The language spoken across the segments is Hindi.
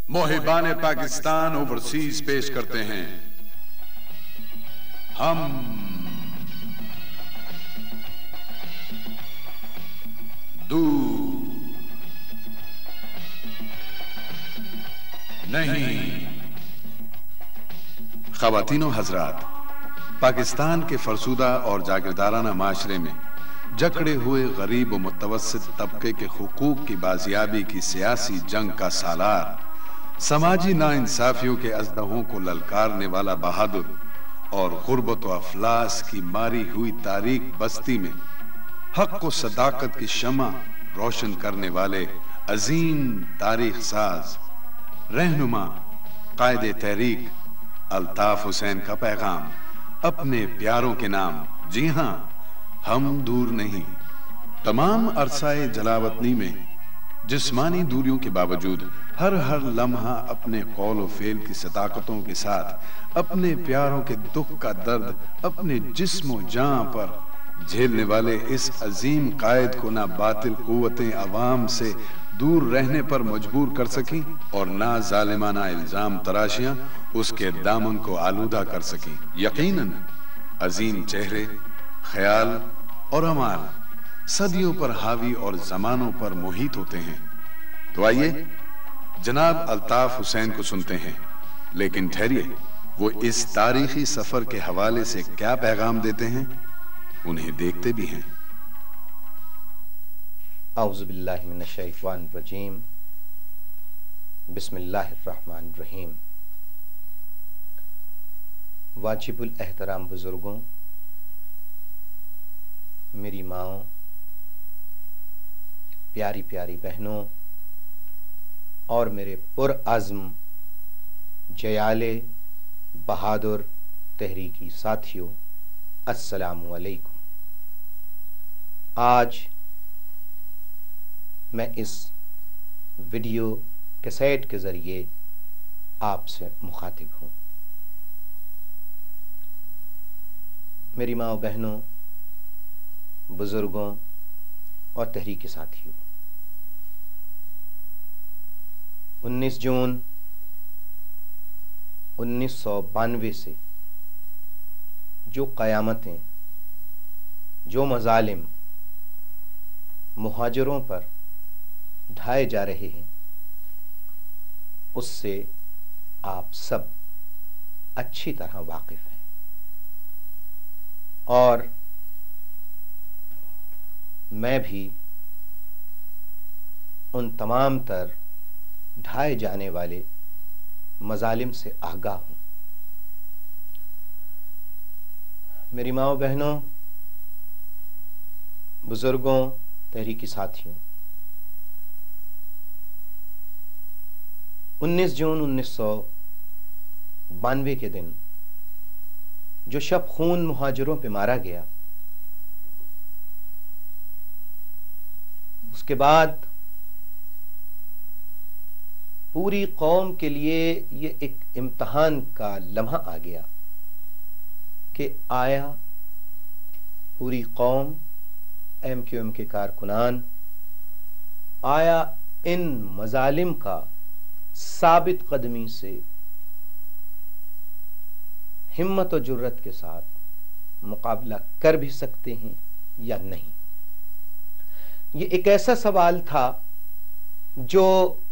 मोहिबान पाकिस्तान ओवरसीज पेश करते हैं हम दूर नहीं। ख़वातीनो हज़रात, पाकिस्तान के फरसुदा और जागीरदाराना माशरे में जकड़े हुए गरीब और मुतवस्सित तबके के हुकूक की बाजियाबी की सियासी जंग का सालार, समाजी नाइंसाफियों के अजदहों को ललकारने वाला बहादुर और गुर्बत व अफलास की मारी हुई तारीख बस्ती में हक व सदाकत की शमा रोशन करने वाले अजीम तारीख साज रहनुमा कायदे तहरीक अल्ताफ हुसैन का पैगाम अपने प्यारों के नाम। जी हां, हम दूर नहीं। तमाम अरसाए जलावतनी में जिस्मानी दूरियों के बावजूद हर लम्हा अपने कौल व फेल की सदाकतों के साथ अपने प्यारों के दुख का दर्द अपने जिस्म व जान पर झेलने वाले इस अजीम कायद को ना बातिल कुव्वतें अवाम से दूर रहने पर मजबूर कर सकी और ना जालिमाना इल्जाम तराशियां उसके दामन को आलूदा कर सकी। यकीनन अजीम चेहरे, ख्याल और अमाल सदियों पर हावी और जमानों पर मोहित होते हैं। तो आइए जनाब अल्ताफ हुसैन को सुनते हैं, लेकिन ठहरिए, वो इस तारीखी सफर के हवाले से क्या पैगाम देते हैं, उन्हें देखते भी हैं। औज़ु बिल्लाहि मिनश शैतानिर रजीम, बिस्मिल्लाहिर रहमानिर रहीम। वाजिबुल एहतराम बुजुर्गों, मेरी माओ, प्यारी प्यारी बहनों और मेरे पुरअज़्म जयाले बहादुर तहरीकी साथियों, अस्सलामु अलैकुम। आज मैं इस वीडियो कैसेट के ज़रिए आपसे मुखातिब हूँ। मेरी माँ बहनों, बुजुर्गों और तहरीकी साथियों, 19 जून 1992 से जो क़यामतें, जो मज़ालिम मुहाजिरों पर ढाए जा रहे हैं, उससे आप सब अच्छी तरह वाकिफ हैं। और मैं भी उन तमाम तर ढाए जाने वाले मज़ालिम से आगाह हूं। मेरी माओ बहनों, बुजुर्गों, तहरीकी साथियों, 19 जून 1992 के दिन जो शब खून मुहाजिरों पे मारा गया, उसके बाद पूरी कौम के लिए ये एक इम्तहान का लम्हा आ गया कि आया पूरी कौम, MQM के कारकुनान, आया इन मजालिम का साबित कदमी से हिम्मत और जुर्रत के साथ मुकाबला कर भी सकते हैं या नहीं। ये एक ऐसा सवाल था जो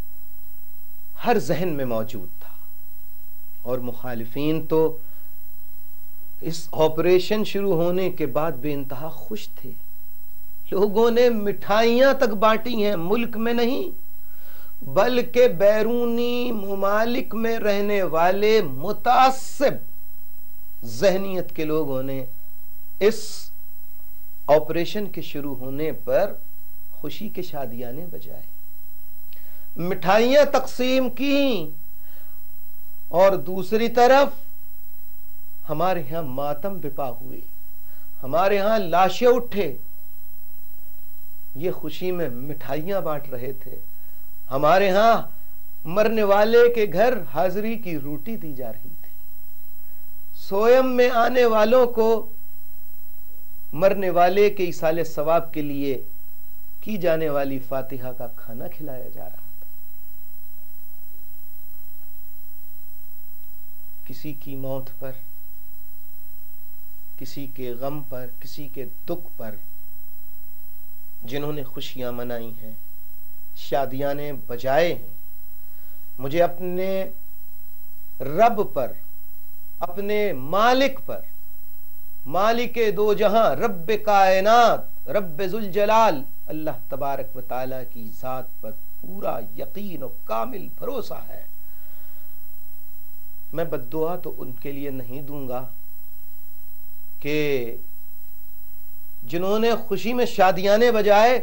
हर जहन में मौजूद था और मुखालिफीन तो इस ऑपरेशन शुरू होने के बाद बेइंतहा खुश थे। लोगों ने मिठाइयां तक बांटी हैं, मुल्क में नहीं बल्कि बैरूनी मुमालिक में रहने वाले मुतासिब जहनियत के लोगों ने इस ऑपरेशन के शुरू होने पर खुशी के शादियाने बजाए, मिठाइयां तकसीम की, और दूसरी तरफ हमारे यहां मातम बिपा हुए, हमारे यहां लाशें उठे, ये खुशी में मिठाइयां बांट रहे थे। हमारे यहां मरने वाले के घर हाजिरी की रोटी दी जा रही थी। सोयम में आने वालों को मरने वाले के इसाले सवाब के लिए की जाने वाली फातिहा का खाना खिलाया जा रहा था। किसी की मौत पर, किसी के गम पर, किसी के दुख पर, जिन्होंने खुशियां मनाई हैं, शादियां ने बजाए हैं, मुझे अपने रब पर, अपने मालिक पर, मालिके दो जहां, रब कायनात, रब जुल जलाल अल्लाह तबारक व ताला की जात पर पूरा यकीन और कामिल भरोसा है। मैं बद्दुआ तो उनके लिए नहीं दूंगा कि जिन्होंने खुशी में शादियाने बजाए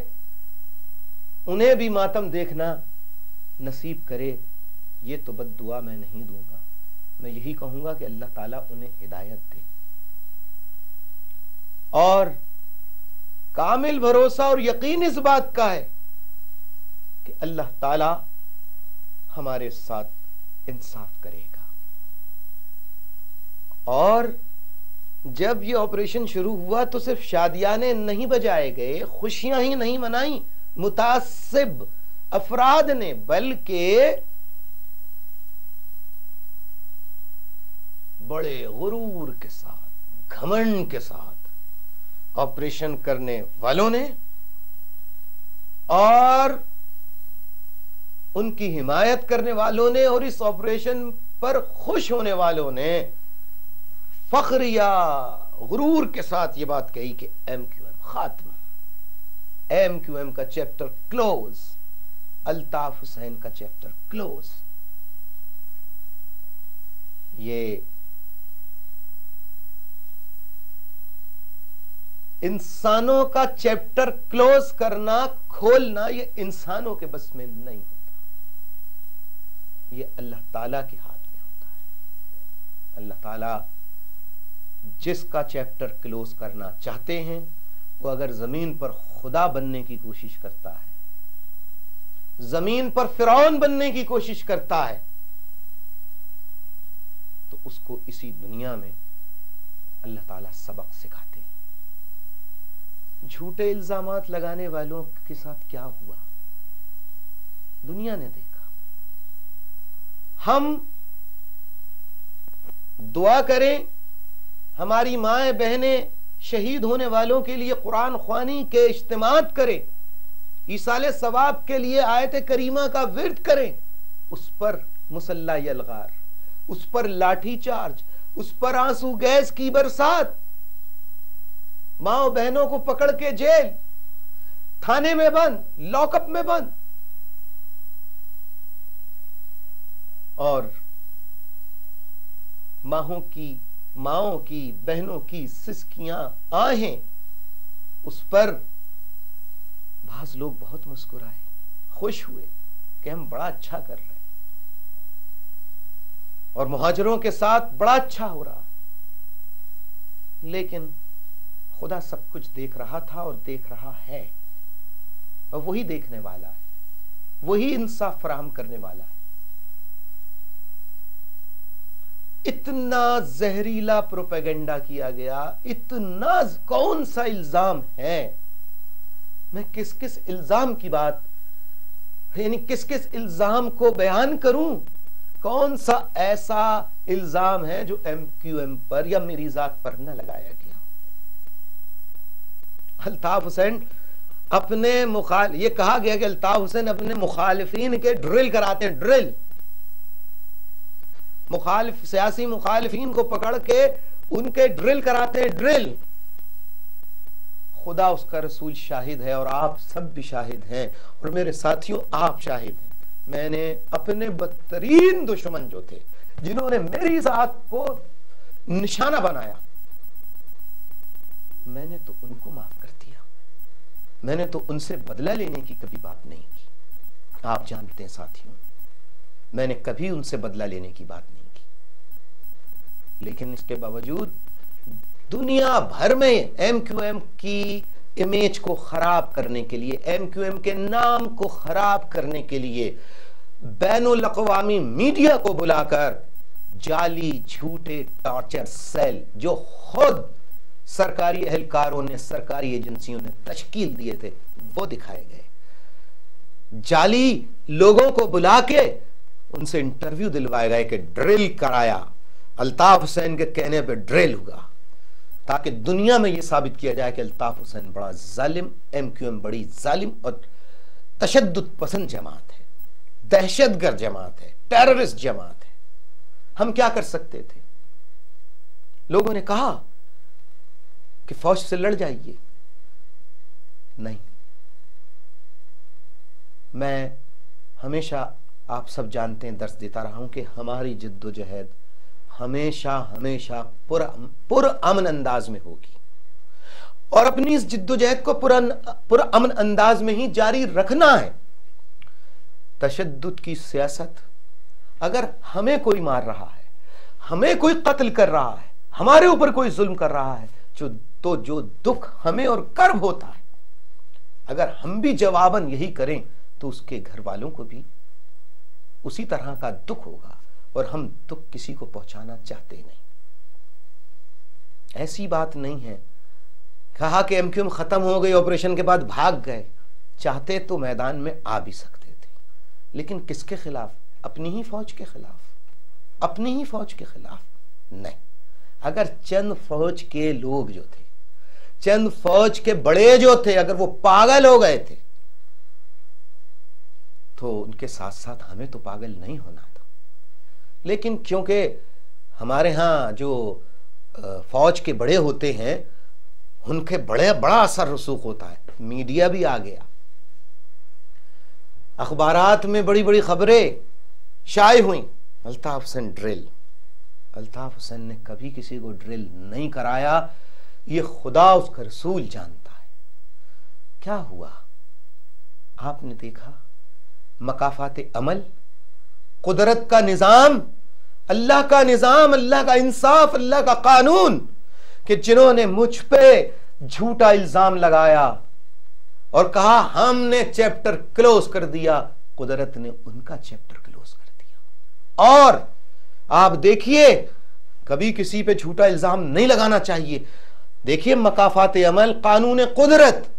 उन्हें भी मातम देखना नसीब करे, ये तो बद्दुआ मैं नहीं दूंगा। मैं यही कहूंगा कि अल्लाह ताला उन्हें हिदायत दे, और कामिल भरोसा और यकीन इस बात का है कि अल्लाह ताला हमारे साथ इंसाफ करेगा। और जब ये ऑपरेशन शुरू हुआ तो सिर्फ शादियाने नहीं बजाए गए, खुशियां ही नहीं मनाई मुतासिब अफराद ने, बल्कि बड़े गुरूर के साथ, घमंड के साथ ऑपरेशन करने वालों ने और उनकी हिमायत करने वालों ने और इस ऑपरेशन पर खुश होने वालों ने फख्र या गुरूर के साथ ये बात कही कि MQM खात्म, MQM का चैप्टर क्लोज, अल्ताफ हुसैन का चैप्टर क्लोज। ये इंसानों का चैप्टर क्लोज करना, खोलना, ये इंसानों के बस में नहीं होता, ये अल्लाह ताला के हाथ में होता है। अल्लाह ताला जिसका चैप्टर क्लोज करना चाहते हैं, वो अगर जमीन पर खुदा बनने की कोशिश करता है, जमीन पर फिरौन बनने की कोशिश करता है, तो उसको इसी दुनिया में अल्लाह ताला सबक सिखाते हैं। झूठे इल्जामात लगाने वालों के साथ क्या हुआ दुनिया ने देखा। हम दुआ करें, हमारी माएं बहनें शहीद होने वालों के लिए कुरान ख्वानी के इज्तिमात करें, ईसाले सवाब के लिए आयत करीमा का विर्द करें, उस पर मुसल्ला यलगार, उस पर लाठी चार्ज, उस पर आंसू गैस की बरसात, माओ बहनों को पकड़ के जेल, थाने में बंद, लॉकअप में बंद, और माओं की बहनों की सिसकियां आहें, उस पर बाज लोग बहुत मुस्कुराए, खुश हुए कि हम बड़ा अच्छा कर रहे हैं और मुहाजिरों के साथ बड़ा अच्छा हो रहा। लेकिन खुदा सब कुछ देख रहा था और देख रहा है, और वही देखने वाला है, वही इंसाफ फराहम करने वाला है। इतना जहरीला प्रोपेगेंडा किया गया, इतना, कौन सा इल्जाम है, मैं किस किस इल्जाम की बात, यानी किस किस इल्जाम को बयान करूं, कौन सा ऐसा इल्जाम है जो MQM पर या मेरी जात पर न लगाया गया। अल्ताफ हुसैन अपने ये कहा गया कि अल्ताफ हुसैन अपने मुखालिफिन के ड्रिल कराते हैं, ड्रिल, सियासी मुखालिफिन को पकड़ के उनके ड्रिल कराते हैं, ड्रिल। खुदा उसका रसूल शाहिद है और आप सब भी शाहिद हैं, और मेरे साथियों आप शाहिद हैं। मैंने अपने बदतरीन दुश्मन जो थे, जिन्होंने मेरी जात को निशाना बनाया, मैंने तो उनको माफ कर दिया, मैंने तो उनसे बदला लेने की कभी बात नहीं की। आप जानते हैं साथियों, मैंने कभी उनसे बदला लेने की बात नहीं की, लेकिन इसके बावजूद दुनिया भर में MQM की इमेज को खराब करने के लिए, MQM के नाम को खराब करने के लिए बैनुल अक़वामी मीडिया को बुलाकर जाली झूठे टॉर्चर सेल जो खुद सरकारी एहलकारों ने, सरकारी एजेंसियों ने तश्कील दिए थे, वो दिखाए गए। जाली लोगों को बुला के उनसे इंटरव्यू दिलवाए गए कि ड्रिल कराया, अल्ताफ हुसैन के कहने पे ड्रिल हुआ, ताकि दुनिया में यह साबित किया जाए कि अल्ताफ हुसैन बड़ा जालिम, MQM बड़ी जालिम और तशद्दुद पसंद जमात है, दहशतगर्द जमात है, टेररिस्ट जमात है। हम क्या कर सकते थे? लोगों ने कहा कि फौज से लड़ जाइए। नहीं, मैं हमेशा, आप सब जानते हैं, दर्स देता रहा हूं कि हमारी जिद्दोजहद हमेशा हमेशा पुरअमन अंदाज में होगी, और अपनी इस जिद्दोजहद को पुरअमन अंदाज में ही जारी रखना है। तशद्दुद की सियासत, अगर हमें कोई मार रहा है, हमें कोई कत्ल कर रहा है, हमारे ऊपर कोई जुल्म कर रहा है, तो जो दुख हमें और कर्ब होता है, अगर हम भी जवाबन यही करें तो उसके घर वालों को भी उसी तरह का दुख होगा, और हम दुख किसी को पहुंचाना चाहते नहीं। ऐसी बात नहीं है कहा कि MQM खत्म हो गई, ऑपरेशन के बाद भाग गए। चाहते तो मैदान में आ भी सकते थे, लेकिन किसके खिलाफ? अपनी ही फौज के खिलाफ, अपनी ही फौज के खिलाफ नहीं। अगर चंद फौज के लोग जो थे, चंद फौज के बड़े जो थे, अगर वो पागल हो गए थे, तो उनके साथ साथ हमें तो पागल नहीं होना था। लेकिन क्योंकि हमारे यहां जो फौज के बड़े होते हैं, उनके बड़ा असर रसूख होता है। मीडिया भी आ गया, अखबारात में बड़ी बड़ी खबरें शाये हुई, अल्ताफ हुसैन ड्रिल। अल्ताफ हुसैन ने कभी किसी को ड्रिल नहीं कराया, ये खुदा उसका रसूल जानता है। क्या हुआ? आपने देखा मकाफात अमल, कुदरत का निजाम, अल्लाह का निजाम, अल्लाह का इंसाफ, अल्लाह का कानून, कि जिन्होंने मुझ पे झूठा इल्जाम लगाया और कहा हमने चैप्टर क्लोज कर दिया, कुदरत ने उनका चैप्टर क्लोज कर दिया। और आप देखिए, कभी किसी पे झूठा इल्जाम नहीं लगाना चाहिए। देखिए मकाफात अमल, कानून कुदरत,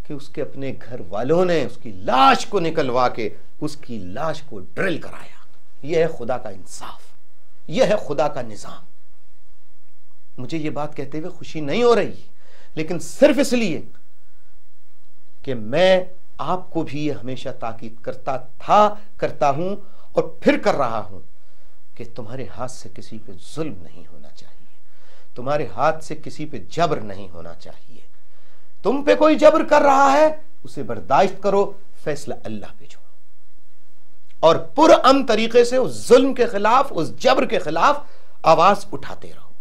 कि उसके अपने घर वालों ने उसकी लाश को निकलवा के उसकी लाश को ड्रिल कराया। यह है खुदा का इंसाफ, यह है खुदा का निजाम। मुझे यह बात कहते हुए खुशी नहीं हो रही, लेकिन सिर्फ इसलिए कि मैं आपको भी यह हमेशा ताकीद करता था, करता हूं और फिर कर रहा हूं कि तुम्हारे हाथ से किसी पे जुल्म नहीं होना चाहिए, तुम्हारे हाथ से किसी पे जबर नहीं होना चाहिए। तुम पे कोई जबर कर रहा है, उसे बर्दाश्त करो, फैसला अल्लाह पे छोड़ो, और पुरअमन तरीके से उस जुल्म के खिलाफ, उस जबर के खिलाफ आवाज उठाते रहो।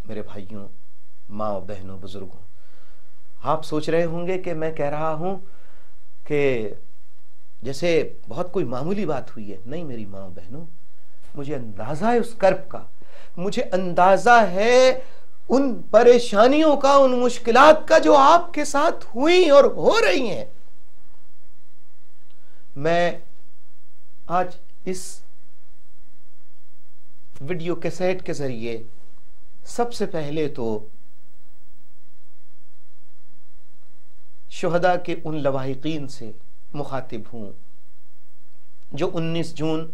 मेरे भाइयों, माँ बहनों, बुजुर्गों, आप सोच रहे होंगे कि मैं कह रहा हूं कि जैसे बहुत कोई मामूली बात हुई है। नहीं मेरी माँ बहनों, मुझे अंदाजा है उस कर्ब का, मुझे अंदाजा है उन परेशानियों का, उन मुश्किलात का जो आपके साथ हुई और हो रही हैं। मैं आज इस वीडियो कैसेट के जरिए सबसे पहले तो शुहदा के उन लवाहिकीन से मुखातिब हूं जो 19 जून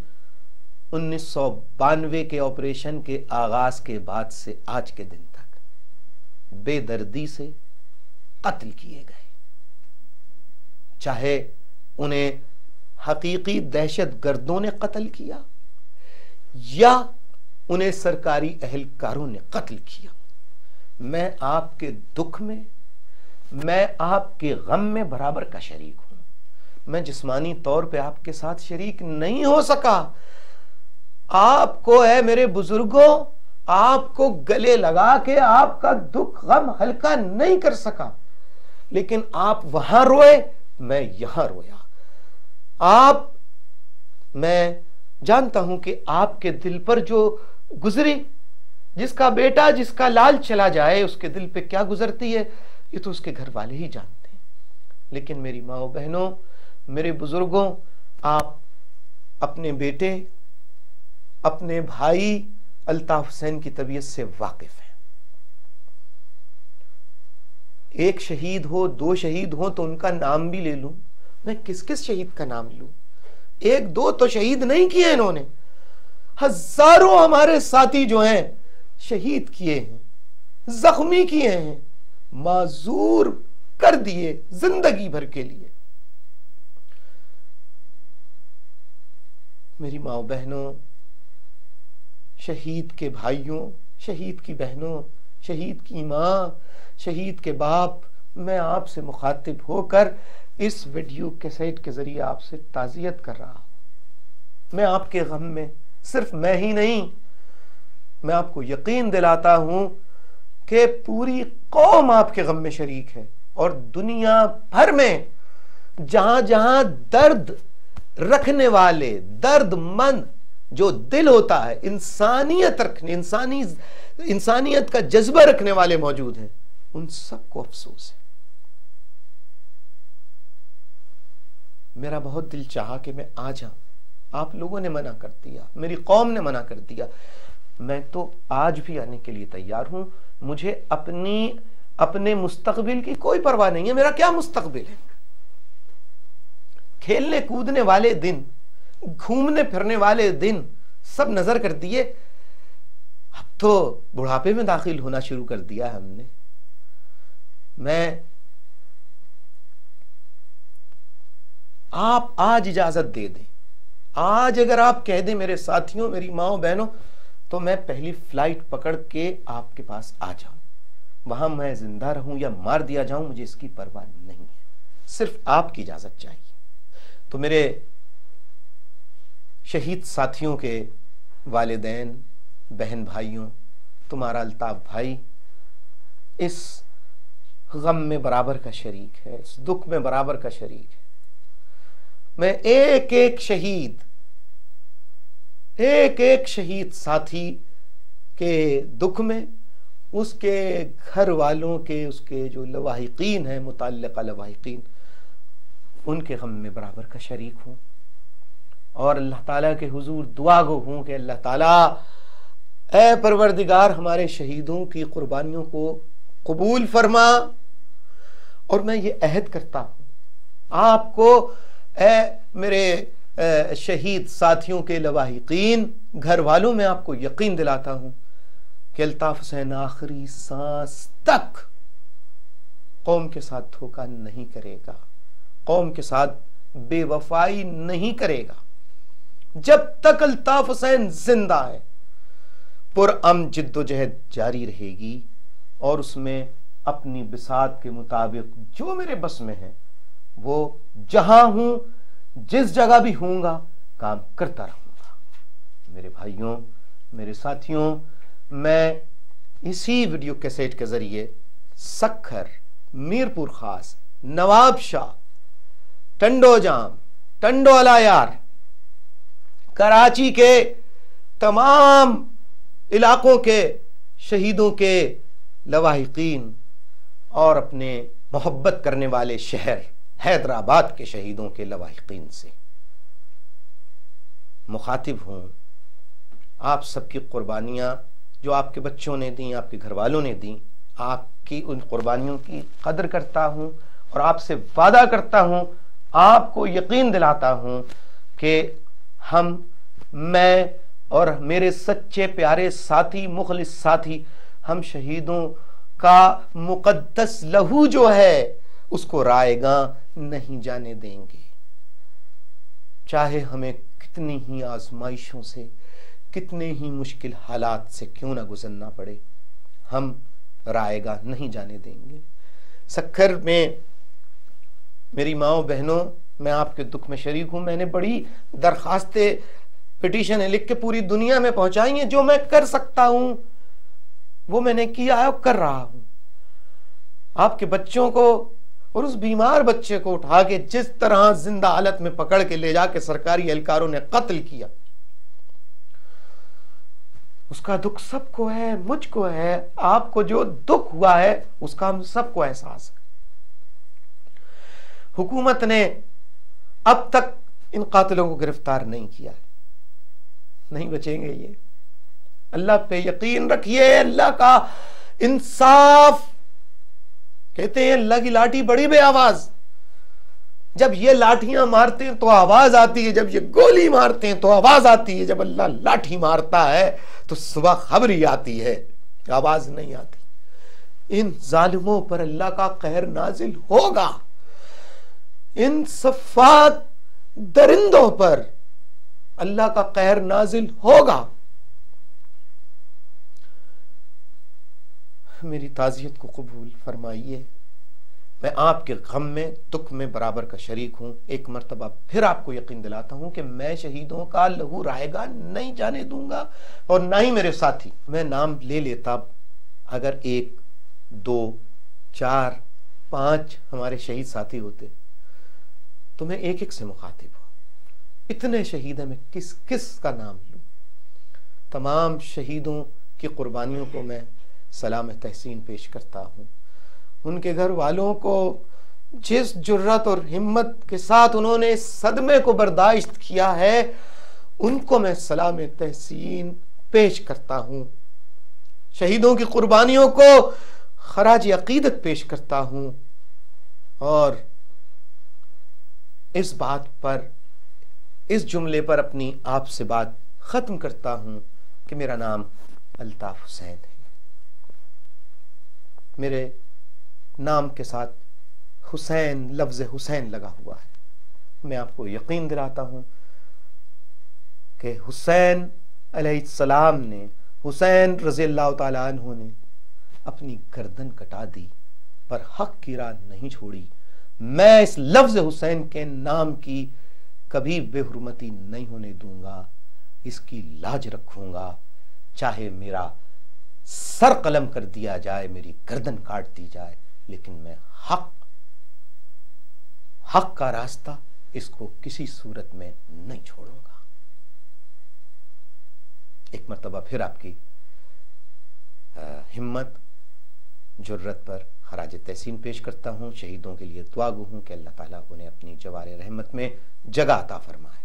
1992 के ऑपरेशन के आगाज के बाद से आज के दिन तक बेदर्दी से कत्ल किए गए। चाहे उन्हें हकीकी दहशत गर्दों ने कत्ल किया या उन्हें सरकारी अहलकारों ने कत्ल किया, मैं आपके दुख में, मैं आपके गम में बराबर का शरीक हूं। मैं जिस्मानी तौर पे आपके साथ शरीक नहीं हो सका। आपको है मेरे बुजुर्गों, आपको गले लगा के आपका दुख गम हल्का नहीं कर सका, लेकिन आप वहां रोए, मैं यहां रोया। मैं जानता हूं कि आपके दिल पर जो गुजरी, जिसका बेटा, जिसका लाल चला जाए, उसके दिल पे क्या गुजरती है, ये तो उसके घर वाले ही जानते हैं। लेकिन मेरी माँ बहनों, मेरे बुजुर्गों, आप अपने बेटे, अपने भाई अल्ताफ हुसैन की तबीयत से वाकिफ हैं। एक शहीद हो, दो शहीद हो तो उनका नाम भी ले लूं। मैं किस किस शहीद का नाम लूं? एक दो तो शहीद नहीं किए इन्होंने, हजारों हमारे साथी जो हैं शहीद किए हैं, जख्मी किए हैं, माजूर कर दिए जिंदगी भर के लिए। मेरी माँ बहनों, शहीद के भाइयों, शहीद की बहनों, शहीद की माँ, शहीद के बाप, मैं आपसे मुखातिब होकर इस वीडियो कैसेट के जरिए आपसे ताज़ियत कर रहा हूं। मैं आपके गम में, सिर्फ मैं ही नहीं, मैं आपको यकीन दिलाता हूं कि पूरी कौम आपके गम में शरीक है। और दुनिया भर में जहां जहां दर्द रखने वाले, दर्दमंद जो दिल होता है, इंसानियत रखने, इंसानियत का जज्बा रखने वाले मौजूद हैं, उन सबको अफसोस है। मेरा बहुत दिल चाहा कि मैं आ जाऊं, आप लोगों ने मना कर दिया, मेरी कौम ने मना कर दिया। मैं तो आज भी आने के लिए तैयार हूं। मुझे अपने मुस्तकबिल की कोई परवाह नहीं है। मेरा क्या मुस्तकबिल है? खेलने कूदने वाले दिन, घूमने फिरने वाले दिन सब नजर कर दिए। अब तो बुढ़ापे में दाखिल होना शुरू कर दिया हमने। आप आज इजाजत दे दें, आज अगर आप कह दें मेरे साथियों, मेरी माओ बहनों, तो मैं पहली फ्लाइट पकड़ के आपके पास आ जाऊं। वहां मैं जिंदा रहूं या मार दिया जाऊं, मुझे इसकी परवाह नहीं है, सिर्फ आपकी इजाजत चाहिए। तो मेरे शहीद साथियों के वालिदैन, बहन भाइयों, तुम्हारा अल्ताफ भाई इस गम में बराबर का शरीक है, इस दुख में बराबर का शरीक है। मैं एक एक शहीद साथी के दुख में, उसके घर वालों के, उसके जो लवाहिकीन हैं, मुतल्लिका लवाहिकीन, उनके गम में बराबर का शरीक हूं। और अल्लाह ताला के हुजूर दुआ गो हूं कि अल्लाह ताला, ऐ परवरदिगार, हमारे शहीदों की कुर्बानियों को कबूल फरमा। और मैं ये अहद करता हूं आपको, ऐ मेरे शहीद साथियों के लवाहिकीन, घर वालों, में आपको यकीन दिलाता हूं कि अल्ताफ हुसैन आखिरी सांस तक कौम के साथ धोखा नहीं करेगा, कौम के साथ बेवफाई नहीं करेगा। जब तक अल्ताफ हुसैन जिंदा है, पुरअमन जिद्दोजहद जारी रहेगी और उसमें अपनी बिसात के मुताबिक जो मेरे बस में है, वो जहां हूं, जिस जगह भी हूंगा, काम करता रहूंगा। मेरे भाइयों, मेरे साथियों, मैं इसी वीडियो कैसेट के जरिए सक्खर, मीरपुर खास, नवाबशाह, टंडोजाम, टंडोलायार, कराची के तमाम इलाकों के शहीदों के लवाहिकीन और अपने मोहब्बत करने वाले शहर हैदराबाद के शहीदों के लवाहिकीन से मुखातिब हूं। आप सबकी कुर्बानियां जो आपके बच्चों ने दी, आपके घर वालों ने दी, आपकी उन कुर्बानियों की कदर करता हूं और आपसे वादा करता हूं, आपको यकीन दिलाता हूं कि मैं और मेरे सच्चे प्यारे साथी, मुखलिस साथी, हम शहीदों का मुकद्दस लहू जो है उसको रायगा नहीं जाने देंगे। चाहे हमें कितनी ही आजमाइशों से, कितने ही मुश्किल हालात से क्यों ना गुजरना पड़े, हम रायगा नहीं जाने देंगे। सक्खर में मेरी माओ बहनों, मैं आपके दुख में शरीक हूं। मैंने बड़ी दरखास्तें, पिटीशनें लिख के पूरी दुनिया में पहुंचाई हैं। जो मैं कर सकता हूं वो मैंने किया है और कर रहा हूं। आपके बच्चों को और उस बीमार बच्चे को उठा के जिस तरह जिंदा हालत में पकड़ के ले जाके सरकारी एहलकारों ने कत्ल किया, उसका दुख सबको है, मुझको है। आपको जो दुख हुआ है उसका हम सबको एहसास है। हुकूमत ने अब तक इन कातिलों को गिरफ्तार नहीं किया है, नहीं बचेंगे ये। अल्लाह पे यकीन रखिए, अल्लाह का इंसाफ, कहते हैं अल्लाह की लाठी बड़ी बेआवाज, जब ये लाठियां मारते हैं तो आवाज आती है, जब ये गोली मारते हैं तो आवाज आती है, जब अल्लाह लाठी मारता है तो सुबह खबरी आती है, आवाज नहीं आती। इन जालिमों पर अल्लाह का कहर नाजिल होगा, इन सफात दरिंदों पर अल्लाह का कहर नाजिल होगा। मेरी ताज़ियत को कबूल फरमाइए। मैं आपके गम में दुख में बराबर का शरीक हूं। एक मर्तबा फिर आपको यकीन दिलाता हूं कि मैं शहीदों का लहू रहेगा नहीं जाने दूंगा, और ना ही मेरे साथी। मैं नाम ले लेता, अगर 1, 2, 4, 5 हमारे शहीद साथी होते तो मैं एक एक से मुखातिब हूं। इतने शहीद हैं, मैं किस किस का नाम लूं। तमाम शहीदों की कुर्बानियों को मैं सलाम तहसीन पेश करता हूं। उनके घर वालों को जिस जुर्रत और हिम्मत के साथ उन्होंने इस सदमे को बर्दाश्त किया है, उनको मैं सलाम तहसीन पेश करता हूं। शहीदों की कुर्बानियों को खराज अकीदत पेश करता हूं, और इस बात पर, इस जुमले पर अपनी आपसे बात खत्म करता हूं कि मेरा नाम अल्ताफ हुसैन है। मेरे नाम के साथ हुसैन, लफ्ज़ हुसैन लगा हुआ है। मैं आपको यकीन दिलाता हूं कि हुसैन अलैहिस्सलाम ने, हुसैन रज़ियल्लाहु ताला अन्हु ने अपनी गर्दन कटा दी पर हक की राह नहीं छोड़ी। मैं इस लफ्ज़ हुसैन के नाम की कभी बेहुरमती नहीं होने दूंगा, इसकी लाज रखूंगा, चाहे मेरा सर कलम कर दिया जाए, मेरी गर्दन काट दी जाए, लेकिन मैं हक का रास्ता इसको किसी सूरत में नहीं छोड़ूंगा। एक मर्तबा फिर आपकी हिम्मत, जुर्रत पर खराज तहसीन पेश करता हूं। शहीदों के लिए दुआ गो हूं कि अल्लाह ताला उन्हें अपनी जवार रहमत में जगह अता फरमाए।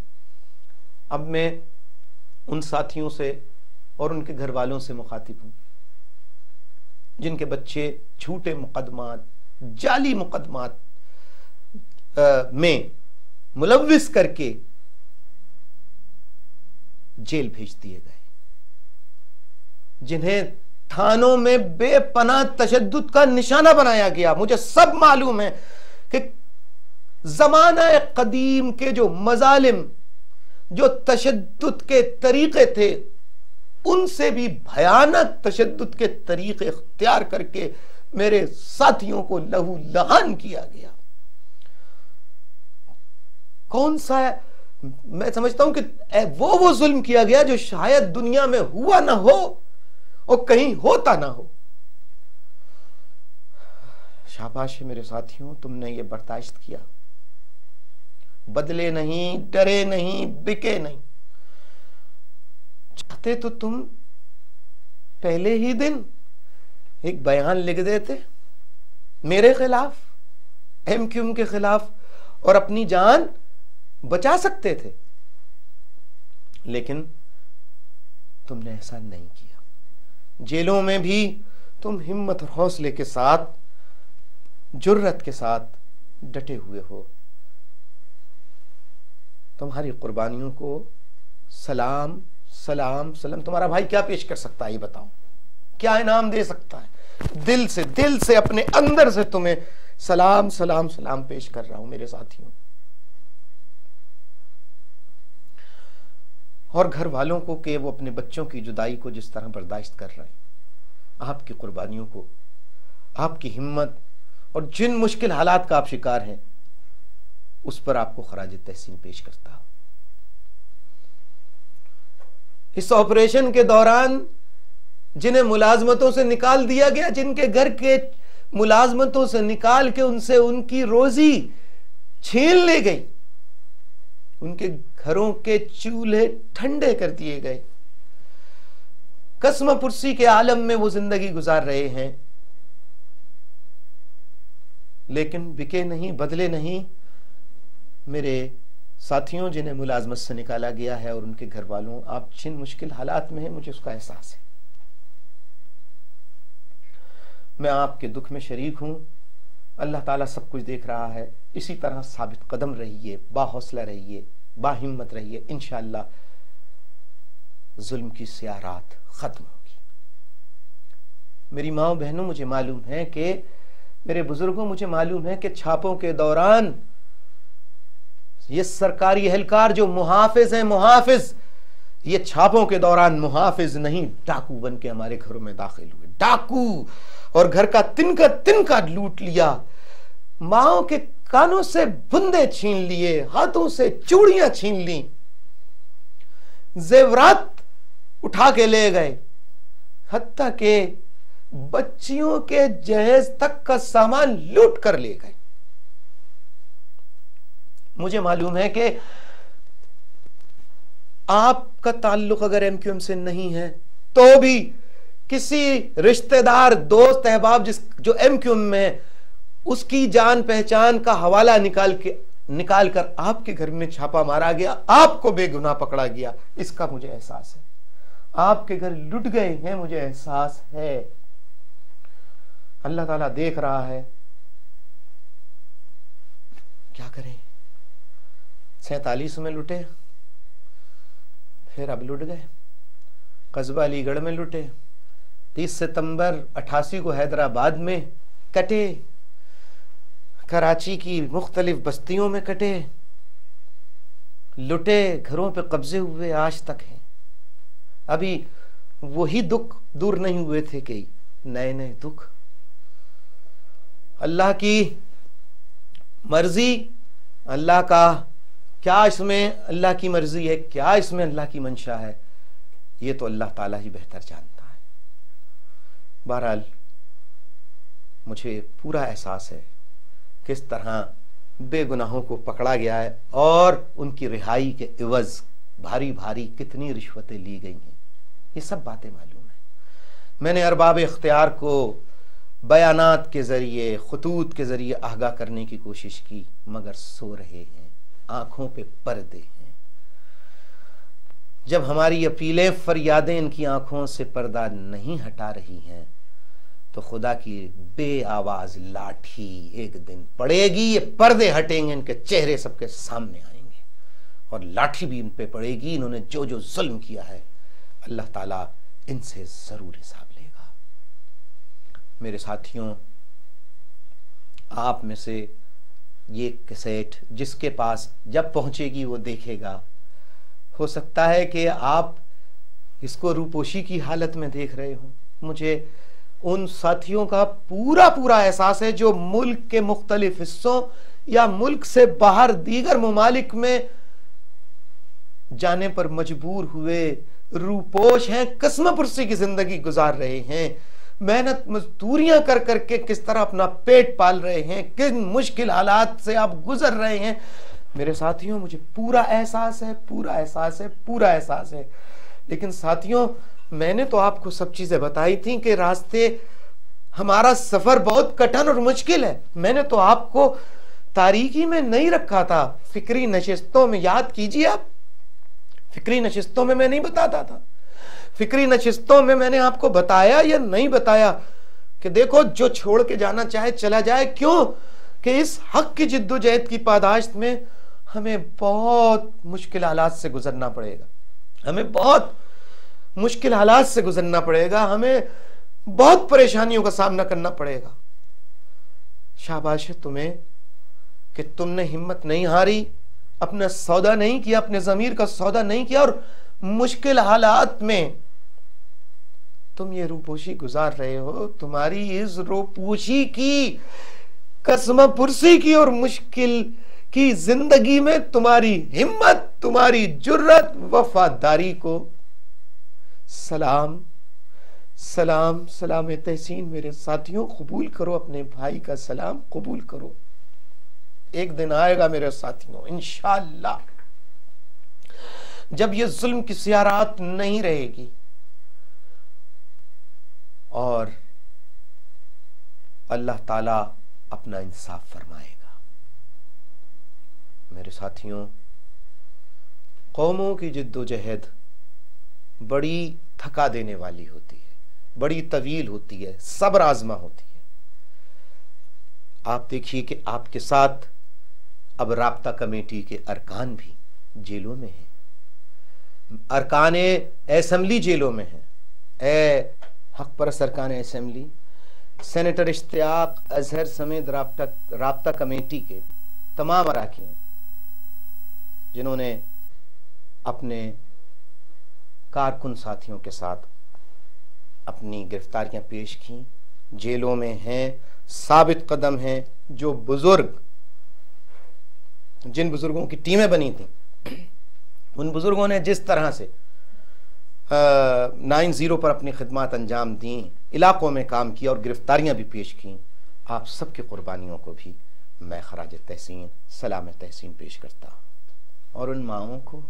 अब मैं उन साथियों से और उनके घर वालों से मुखातिब हूं जिनके बच्चे झूठे मुकदमात, जाली मुकदमात में मुलव्विस करके जेल भेज दिए गए, जिन्हें थानों में बेपनाह तशद्दुद का निशाना बनाया गया। मुझे सब मालूम है कि जमाना कदीम के जो मजालिम, जो तशद्दुद के तरीके थे, उनसे भी भयानक तशद्दुद के तरीके इख्तियार करके मेरे साथियों को लहू लहान किया गया। कौन सा है? मैं समझता हूं कि वो जुल्म किया गया जो शायद दुनिया में हुआ ना हो और कहीं होता ना हो। शाबाश है मेरे साथियों, तुमने ये बर्दाश्त किया, बदले नहीं, डरे नहीं, बिके नहीं। चाहते तो तुम पहले ही दिन एक बयान लिख देते मेरे खिलाफ, एमक्यूएम के खिलाफ, और अपनी जान बचा सकते थे, लेकिन तुमने ऐसा नहीं किया। जेलों में भी तुम हिम्मत और हौसले के साथ, जुर्रत के साथ डटे हुए हो। तुम्हारी कुर्बानियों को सलाम सलाम सलाम। तुम्हारा भाई क्या पेश कर सकता है ये बताओ, क्या इनाम दे सकता है? दिल से अपने अंदर से तुम्हें सलाम सलाम सलाम पेश कर रहा हूं मेरे साथियों। और घर वालों को कि वो अपने बच्चों की जुदाई को जिस तरह बर्दाश्त कर रहे हैं, आपकी कुर्बानियों को, आपकी हिम्मत और जिन मुश्किल हालात का आप शिकार हैं, उस पर आपको खराज तहसीन पेश करता हूं। इस ऑपरेशन के दौरान जिन्हें मुलाजमतों से निकाल दिया गया, जिनके घर के मुलाजमतों से निकाल के उनसे उनकी रोजी छीन ली गई, उनके घरों के चूल्हे ठंडे कर दिए गए, कसम पुरसी के आलम में वो जिंदगी गुजार रहे हैं, लेकिन बिके नहीं, बदले नहीं। मेरे साथियों जिन्हें मुलाजमत से निकाला गया है और उनके घर वालों, आप जिन मुश्किल हालात में हैं, मुझे उसका एहसास है। मैं आपके दुख में शरीक हूं। अल्लाह ताला सब कुछ देख रहा है। इसी तरह साबित कदम रहिए, बाहौसला रहिए, बाहिम्मत रहिए। इंशाअल्लाह जुल्म की सियारात खत्म होगी। मेरी माओ बहनों, मुझे मालूम है कि मेरे बुजुर्गों, मुझे मालूम है कि छापों के दौरान ये सरकारी एहलकार जो मुहाफिज हैं, मुहाफिज, ये छापों के दौरान मुहाफिज नहीं, डाकू बन के हमारे घरों में दाखिल हुए, डाकू, और घर का तिनका लूट लिया, माओ के कानों से बुंदे छीन लिए, हाथों से चूड़ियां छीन ली, जेवरात उठा के ले गए, हत्ता के बच्चियों के जहेज तक का सामान लूट कर ले गए। मुझे मालूम है कि आपका ताल्लुक अगर एमक्यूएम से नहीं है तो भी किसी रिश्तेदार, दोस्त, अहबाब जो एमक्यूएम में, उसकी जान पहचान का हवाला निकाल कर आपके घर में छापा मारा गया, आपको बेगुनाह पकड़ा गया, इसका मुझे एहसास है। आपके घर लुट गए हैं, मुझे एहसास है। अल्लाह ताला देख रहा है, क्या करें। 47 में लुटे, फिर अब लुट गए। कस्बा अलीगढ़ में लुटे, 30 सितंबर 88 को हैदराबाद में कटे, कराची की मुख्तलिफ बस्तियों में कटे, लुटे, घरों पे कब्जे हुए, आज तक हैं। अभी वही दुख दूर नहीं हुए थे कि नए नए दुख। अल्लाह की मर्जी, अल्लाह का क्या इसमें अल्लाह की मर्जी है, क्या इसमें अल्लाह की मंशा है, ये तो अल्लाह ताला ही बेहतर जानता है। बहरहाल मुझे पूरा एहसास है किस तरह बेगुनाहों को पकड़ा गया है और उनकी रिहाई के इवज भारी भारी कितनी रिश्वतें ली गई हैं, ये सब बातें मालूम है। मैंने अरबाब इख्तियार को बयानात के जरिए, खुतूत के जरिए आगाह करने की कोशिश की, मगर सो रहे हैं, आंखों पे पर्दे हैं। जब हमारी अपीलें, फरियादें इनकी आंखों से पर्दा नहीं हटा रही हैं तो खुदा की बेआवाज लाठी एक दिन पड़ेगी, ये पर्दे हटेंगे, इनके चेहरे सबके सामने आएंगे और लाठी भी इन पे पड़ेगी। इन्होंने जो जो जुल्म किया है, अल्लाह ताला इनसे जरूर हिसाब लेगा। मेरे साथियों, आप में से ये कैसेट जिसके पास जब पहुंचेगी वो देखेगा, हो सकता है कि आप इसको रूपोशी की हालत में देख रहे हो। मुझे उन साथियों का पूरा पूरा एहसास है जो मुल्क के मुख्तलिफ हिस्सों या मुल्क से बाहर दीगर ममालिक में जाने पर मजबूर हुए, रूपोश हैं, कस्म पुरसी की जिंदगी गुजार रहे हैं, मेहनत मजदूरियां कर करके किस तरह अपना पेट पाल रहे हैं, किन मुश्किल हालात से आप गुजर रहे हैं। मेरे साथियों, मुझे पूरा एहसास है, पूरा एहसास है, पूरा एहसास है। लेकिन साथियों, मैंने तो आपको सब चीजें बताई थी कि रास्ते, हमारा सफर बहुत कठिन और मुश्किल है। मैंने तो आपको तारीकी में नहीं रखा था, फिक्री नशिस्तों में, याद कीजिए आप, फिक्री नशिस्तों में मैं नहीं बताता था। फिक्री नशिस्तों में मैंने आपको बताया या नहीं बताया कि देखो, जो छोड़ के जाना चाहे चला जाए। क्यों कि इस हक की जिद्दोजहद की पादाश्त में हमें बहुत मुश्किल हालात से गुजरना पड़ेगा, हमें बहुत मुश्किल हालात से गुजरना पड़ेगा, हमें बहुत परेशानियों का सामना करना पड़ेगा। शाबाश है तुम्हें कि तुमने हिम्मत नहीं हारी, अपना सौदा नहीं किया, अपने ज़मीर का सौदा नहीं किया और मुश्किल हालात में तुम ये रूपोशी गुजार रहे हो। तुम्हारी इस रूपोशी की, कसम पुरसी की और मुश्किल की जिंदगी में तुम्हारी हिम्मत, तुम्हारी जुर्रत, वफादारी को सलाम, सलाम, सलाम तहसीन। मेरे साथियों, कबूल करो, अपने भाई का सलाम कबूल करो। एक दिन आएगा मेरे साथियों, इंशाअल्लाह, जब ये जुल्म की सियारात नहीं रहेगी और अल्लाह ताला अपना इंसाफ फरमाएगा। मेरे साथियों, कौमों की जिद्दोजहद बड़ी थका देने वाली होती है, बड़ी तवील होती है, सब्र आजमा होती है। आप देखिए कि आपके साथ अब राब्ता कमेटी के अरकान भी जेलों में हैं, अरकान असेंबली जेलों में हैं। ए हक परस्त अरकान असेंबली, सेनेटर इश्तियाक अजहर समेत राब्ता कमेटी के तमाम अरकान जिन्होंने अपने कारकुन साथियों के साथ अपनी गिरफ्तारियां पेश की, जेलों में हैं, साबित कदम हैं। जो बुजुर्ग, जिन बुजुर्गों की टीमें बनी थी, उन बुजुर्गों ने जिस तरह से 9-0 पर अपनी खिदमत अंजाम दी, इलाकों में काम किया और गिरफ्तारियां भी पेश की, आप सबकी कुर्बानियों को भी मैं खराज तहसीन सलाम तहसीन पेश करता हूँ। और उन माओं को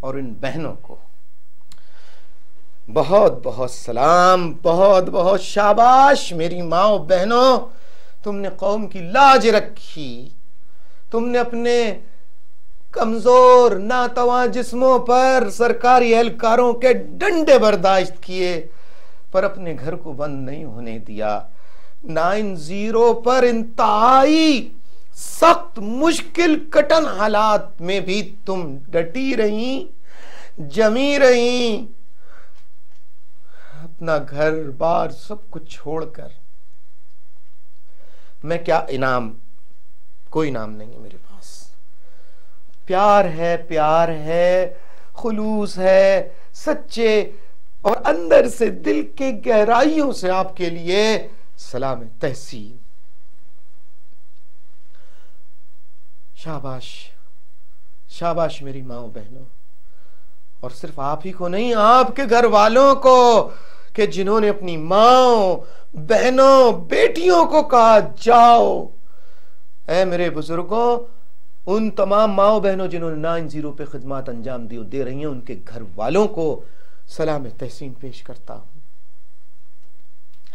और उन बहनों को बहुत बहुत सलाम, बहुत बहुत शाबाश। मेरी माओ बहनों, तुमने कौम की लाज रखी, तुमने अपने कमजोर नातवा जिस्मों पर सरकारी एहलकारों के डंडे बर्दाश्त किए, पर अपने घर को बंद नहीं होने दिया। 9-0 पर इंतहाई सख्त मुश्किल कठिन हालात में भी तुम डटी रही, जमी रही, अपना घर बार सब कुछ छोड़कर। मैं क्या इनाम, कोई इनाम नहीं है मेरे पास। प्यार है, प्यार है, खुलूस है, सच्चे और अंदर से दिल के गहराइयों से आपके लिए सलाम तहसीन। शाबाश, शाबाश मेरी माओ बहनों। और सिर्फ आप ही को नहीं, आपके घर वालों को, कि जिन्होंने अपनी माओ बहनों बेटियों को कहा जाओ। ऐ मेरे बुजुर्गों, उन तमाम माओ बहनों जिन्होंने 9-0 पे खिदमत अंजाम दी दे रही हैं, उनके घर वालों को सलाम तहसीन पेश करता हूं।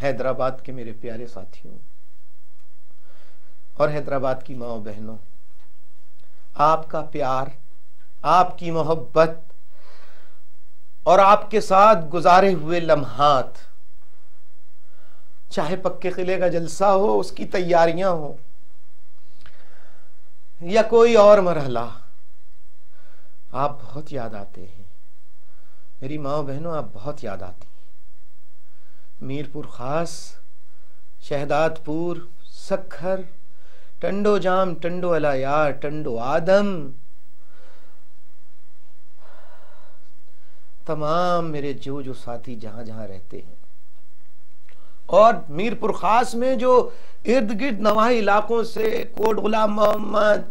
हैदराबाद के मेरे प्यारे साथियों और हैदराबाद की माओ बहनों, आपका प्यार, आपकी मोहब्बत और आपके साथ गुजारे हुए लम्हात, चाहे पक्के किले का जलसा हो, उसकी तैयारियां हो, या कोई और मरहला, आप बहुत याद आते हैं मेरी माओ बहनों, आप बहुत याद आती हैं। मीरपुर खास, शहदादपुर, सखर, टंडो जाम, टंडो अलायार, टंडो आदम, तमाम मेरे जो साथी जहां जहां रहते हैं, और मीरपुर खास में जो इर्द गिर्द नवाही इलाकों से कोट गुलाम मोहम्मद,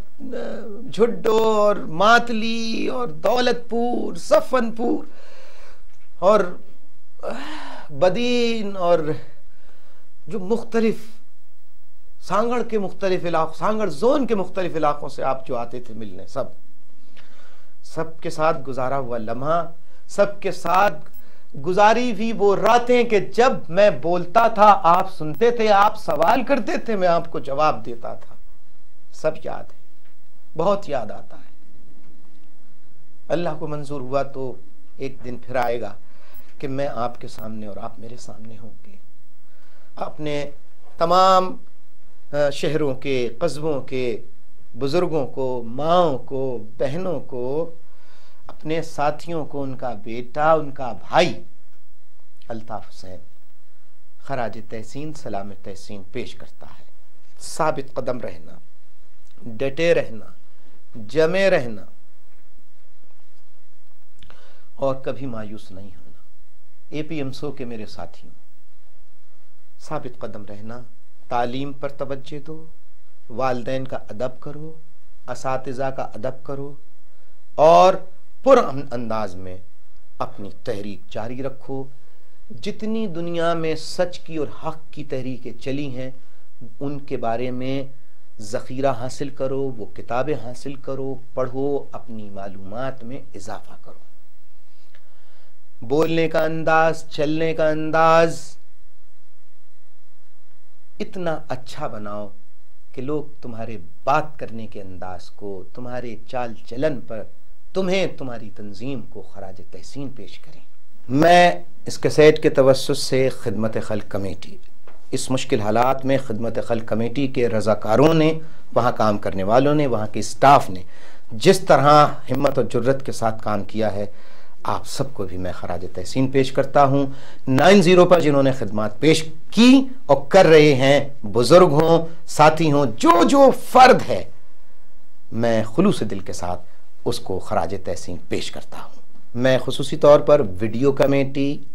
झुड्डो और मातली और दौलतपुर, सफनपुर और बदीन और जो मुख्तलिफ सांगड़ के मुख्तलिफ इलाकों, सांगड़ जोन के मुख्तलिफ इलाकों से आप जो आते थे मिलने, सबके साथ गुजारा हुआ लम्हा, सबके साथ गुजारी भी वो रातें कि जब मैं बोलता था आप सुनते थे, आप सवाल करते थे, मैं आपको जवाब देता था। सब याद है, बहुत याद आता है। अल्लाह को मंजूर हुआ तो एक दिन फिर आएगा कि मैं आपके सामने और आप मेरे सामने होंगे। अपने तमाम शहरों के, कस्बों के बुजुर्गों को, माओं को, बहनों को, अपने साथियों को, उनका बेटा, उनका भाई अल्ताफ हुसैन खराज तहसीन सलाम तहसीन पेश करता है। साबित कदम रहना, डटे रहना, जमे रहना और कभी मायूस नहीं होना। APMSO के मेरे साथियों, साबित कदम रहना, तालीम पर तवज्जो दो, वालिदैन का अदब करो, असातिज़ा का अदब करो और पुरअमन अंदाज में अपनी तहरीक जारी रखो। जितनी दुनिया में सच की और हक की तहरीकें चली हैं, उनके बारे में ज़ख़ीरा हासिल करो, वो किताबें हासिल करो, पढ़ो, अपनी मालूमात में इजाफा करो। बोलने का अंदाज, चलने का अंदाज इतना अच्छा बनाओ कि लोग तुम्हारे बात करने के अंदाज को, तुम्हारे चाल चलन पर तुम्हें, तुम्हारी तंजीम को खराज तहसीन पेश करें। मैं इस कैसेट के तवस्सुस से खिदमत खल्क कमेटी इस मुश्किल हालात में खिदमत खल्क कमेटी के रज़ाकारों ने, वहाँ काम करने वालों ने, वहाँ के स्टाफ ने जिस तरह हिम्मत और जुर्रत के साथ काम किया है, आप सबको भी मैं खराज तहसीन पेश करता हूँ। 90 पर जिन्होंने खिदमत पेश की और कर रहे हैं, बुजुर्ग हों, साथी हों, जो जो फ़र्द है, मैं खुलूस दिल के साथ उसको खराज तहसीन पेश करता हूँ। मैं खुसूसी तौर पर video committee,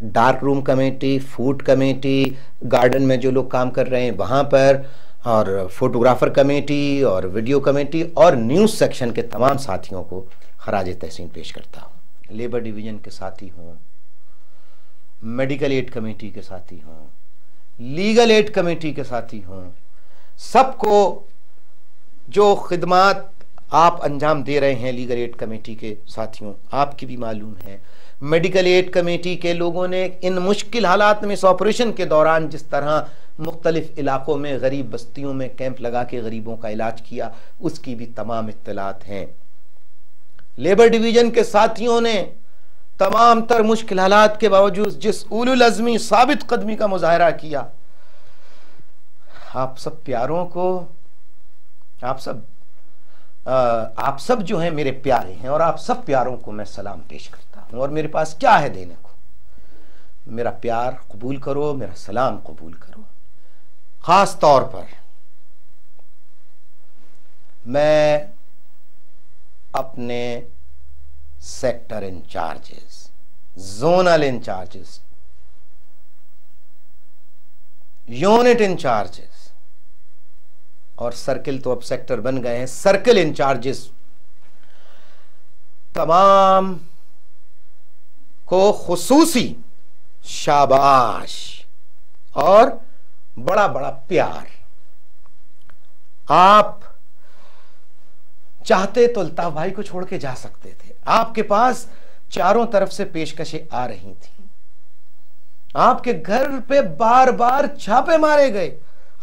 dark room committee, food committee, garden में जो लोग काम कर रहे हैं वहाँ पर, और फोटोग्राफर कमेटी और वीडियो कमेटी और न्यूज़ सेक्शन के तमाम साथियों को खराज तहसीन पेश करता हूँ। लेबर डिवीज़न के साथी हों, मेडिकल एड कमेटी के साथी हों, लीगल एड कमेटी के साथी हों, सबको जो खिदमत आप अंजाम दे रहे हैं लीगल एड कमेटी के साथियों, आपकी भी मालूम है। मेडिकल एड कमेटी के लोगों ने इन मुश्किल हालात में इस ऑपरेशन के दौरान जिस तरह मुख्तलिफ इलाकों में गरीब बस्तियों में कैंप लगा के गरीबों का इलाज किया, उसकी भी तमाम इत्तलात हैं। लेबर डिवीजन के साथियों ने तमाम तर मुश्किल हालात के बावजूद जिस उलुल अज़मी साबित कदमी का मुजाहरा किया, आप सब प्यारों को, आप सब जो हैं मेरे प्यारे हैं, और आप सब प्यारों को मैं सलाम पेश करता हूं। और मेरे पास क्या है देने को, मेरा प्यार कबूल करो, मेरा सलाम कबूल करो। खास तौर पर मैं अपने sector incharges, zonal incharges, unit incharges, और सर्किल तो अब सेक्टर बन गए हैं, सर्किल इंचार्जेस, तमाम को खुसूसी शाबाश और बड़ा बड़ा प्यार। आप चाहते तो अल्ताफ भाई को छोड़ के जा सकते थे, आपके पास चारों तरफ से पेशकशें आ रही थी, आपके घर पे बार बार छापे मारे गए,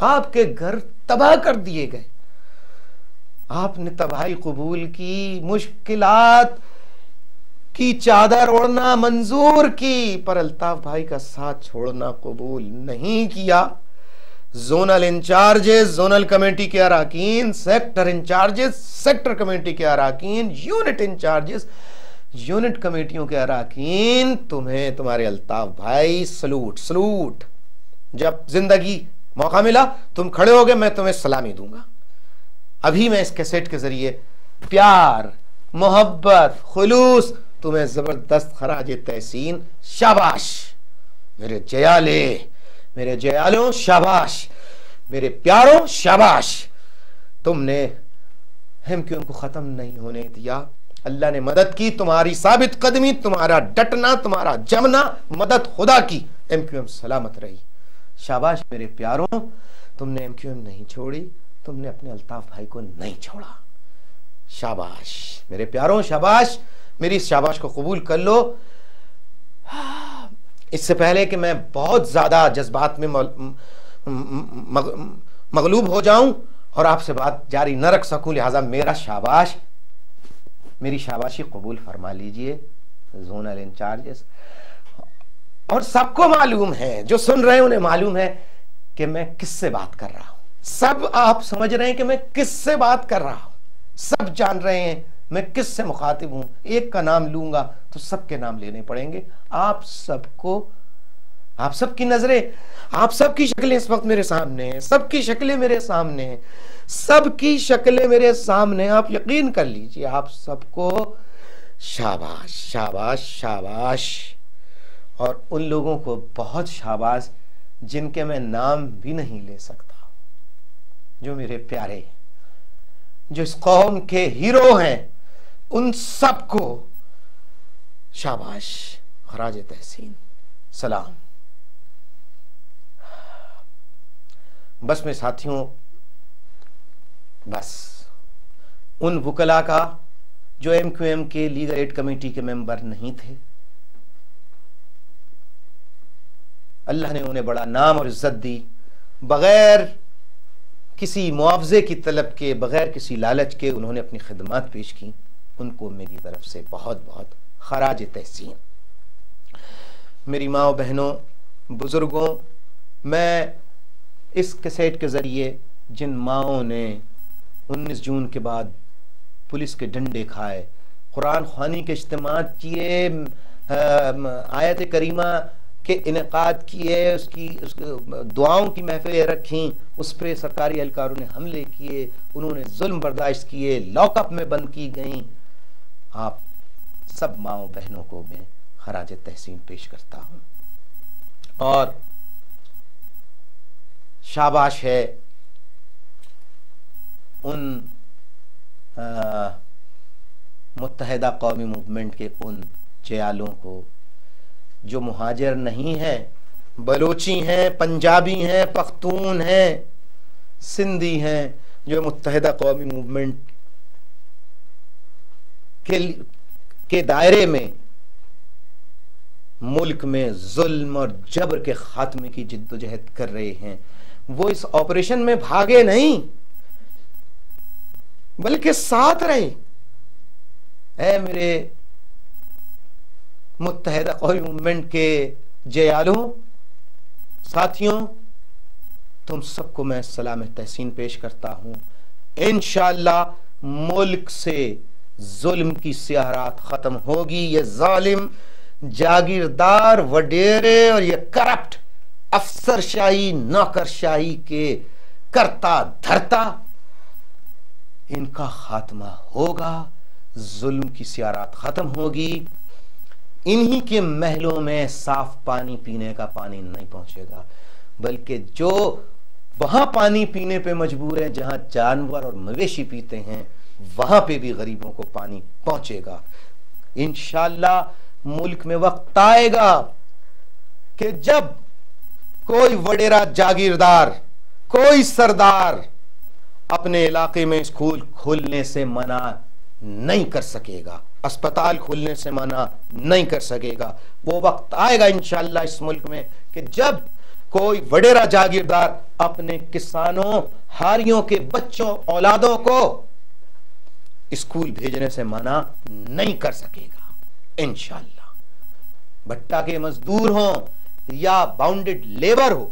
आपके घर तबाह कर दिए गए, आपने तबाही कबूल की, मुश्किलात की चादर ओढ़ना मंजूर की, पर अल्ताफ भाई का साथ छोड़ना कबूल नहीं किया। जोनल इंचार्जेस, जोनल कमेटी के अराकीन, सेक्टर इंचार्जेस, सेक्टर कमेटी के अराकीन, यूनिट इंचार्जेस, यूनिट कमेटियों के अराकीन, तुम्हें तुम्हारे अल्ताफ भाई सलूट सलूट। जब जिंदगी मौका मिला तुम खड़े हो गए, मैं तुम्हें सलामी दूंगा। अभी मैं इस कैसेट के जरिए प्यार, मोहब्बत, खुलूस तुम्हें जबरदस्त खराज तहसीन शाबाश मेरे जयाले, मेरे जयालों शाबाश, मेरे प्यारों शाबाश। तुमने एमक्यूएम को खत्म नहीं होने दिया, अल्लाह ने मदद की, तुम्हारी साबित कदमी, तुम्हारा डटना, तुम्हारा जमना, मदद खुदा की, एमक्यूएम सलामत रही। शाबाश मेरे प्यारों, तुमने एमक्यूएम नहीं छोड़ी, तुमने अपने अल्ताफ भाई को नहीं छोड़ा। शाबाश मेरे प्यारों, शाबाश। मेरी इस शाबाश को कबूल कर लो। इससे पहले कि मैं बहुत ज्यादा जज्बात में मगलूब हो जाऊं और आपसे बात जारी न रख सकूं, लिहाजा मेरा शाबाश, मेरी शाबाशी कबूल फरमा लीजिए जोनल इंचार्जेस। और सबको मालूम है, जो सुन रहे हैं उन्हें मालूम है कि मैं किससे बात कर रहा हूं। सब आप समझ रहे हैं कि मैं किससे बात कर रहा हूं, सब जान रहे हैं मैं किससे मुखातिब हूं। एक का नाम लूंगा तो सबके नाम लेने पड़ेंगे। आप सबको, आप सबकी नजरें, आप सबकी शक्लें इस वक्त मेरे सामने हैं, सबकी शक्लें मेरे सामने हैं, सबकी शक्लें मेरे सामने। आप यकीन कर लीजिए, आप सबको शाबाश शाबाश शाबाश। और उन लोगों को बहुत शाबाश जिनके मैं नाम भी नहीं ले सकता, जो मेरे प्यारे, जो इस कौम के हीरो हैं, उन सबको शाबाश, खराज तहसीन, सलाम। बस मेरे साथियों, बस उन वकला का जो एमक्यूएम के लीगल एड कमेटी के मेंबर नहीं थे, अल्लाह ने उन्हें बड़ा नाम और इज्जत दी, बगैर किसी मुआवजे की तलब के, बगैर किसी लालच के उन्होंने अपनी खिदमत पेश की। उनको मेरी तरफ से बहुत बहुत खराज तहसीन। मेरी माँ बहनों, बुजुर्गों, मैं इस कैसेट के ज़रिए जिन माओं ने 19 जून के बाद पुलिस के डंडे खाए, कुरान ख़्वानी के इज्तिमा किए, आयत करीमा के इनेकाद किए, उसकी दुआओं की महफिलें रखीं, उस पर सरकारी एहलकारों ने हमले किए, उन्होंने जुल्म बर्दाश्त किए, लॉकअप में बंद की गई। आप सब माओ बहनों को मैं खराज तहसीन पेश करता हूं और शाबाश है उन मुत्तहिदा कौमी मूवमेंट के उन जयालों को जो मुहाजिर नहीं हैं, बलोची हैं, पंजाबी हैं, पख्तून हैं, सिंधी हैं, जो मुत्तहिदा कौमी मूवमेंट के दायरे में मुल्क में जुल्म और जबर के खात्मे की जिद्दोजहद कर रहे हैं। वो इस ऑपरेशन में भागे नहीं बल्कि साथ रहे। ऐ मेरे मुत्तहिदा कौमी मूवमेंट के जयालों, साथियों, तुम सबको मैं सलाम तहसीन पेश करता हूं। इंशाअल्लाह मुल्क से जुल्म की स्याह रात खत्म होगी। ये जालिम, जागीरदार, वडेरे और ये करप्ट अफसरशाही, नौकरशाही के करता धरता, इनका खात्मा होगा, जुल्म की स्याह रात खत्म होगी। इन्हीं के महलों में साफ पानी पीने का पानी नहीं पहुंचेगा, बल्कि जो वहां पानी पीने पे मजबूर है, जहां जानवर और मवेशी पीते हैं, वहां पे भी गरीबों को पानी पहुंचेगा। इंशाअल्लाह मुल्क में वक्त आएगा कि जब कोई वडेरा जागीरदार, कोई सरदार अपने इलाके में स्कूल खोलने से मना नहीं कर सकेगा, अस्पताल खोलने से मना नहीं कर सकेगा। वो वक्त आएगा इंशाअल्लाह इस मुल्क में कि जब कोई वडेरा जागीरदार अपने किसानों, हारियों के बच्चों, औलादों को स्कूल भेजने से मना नहीं कर सकेगा इंशाअल्लाह। भट्टा के मजदूर हों या बाउंडेड लेबर हो,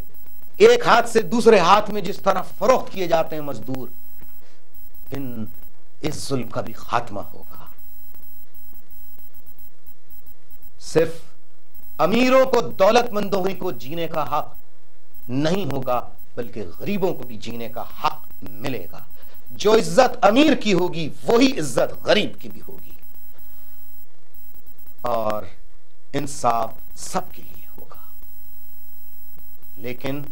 एक हाथ से दूसरे हाथ में जिस तरह फरोख्त किए जाते हैं मजदूर, इस जुल्म का भी खात्मा होगा। सिर्फ अमीरों को, दौलतमंदों ही को जीने का हक नहीं होगा, बल्कि गरीबों को भी जीने का हक मिलेगा। जो इज्जत अमीर की होगी वही इज्जत गरीब की भी होगी, और इंसाफ सबके लिए होगा। लेकिन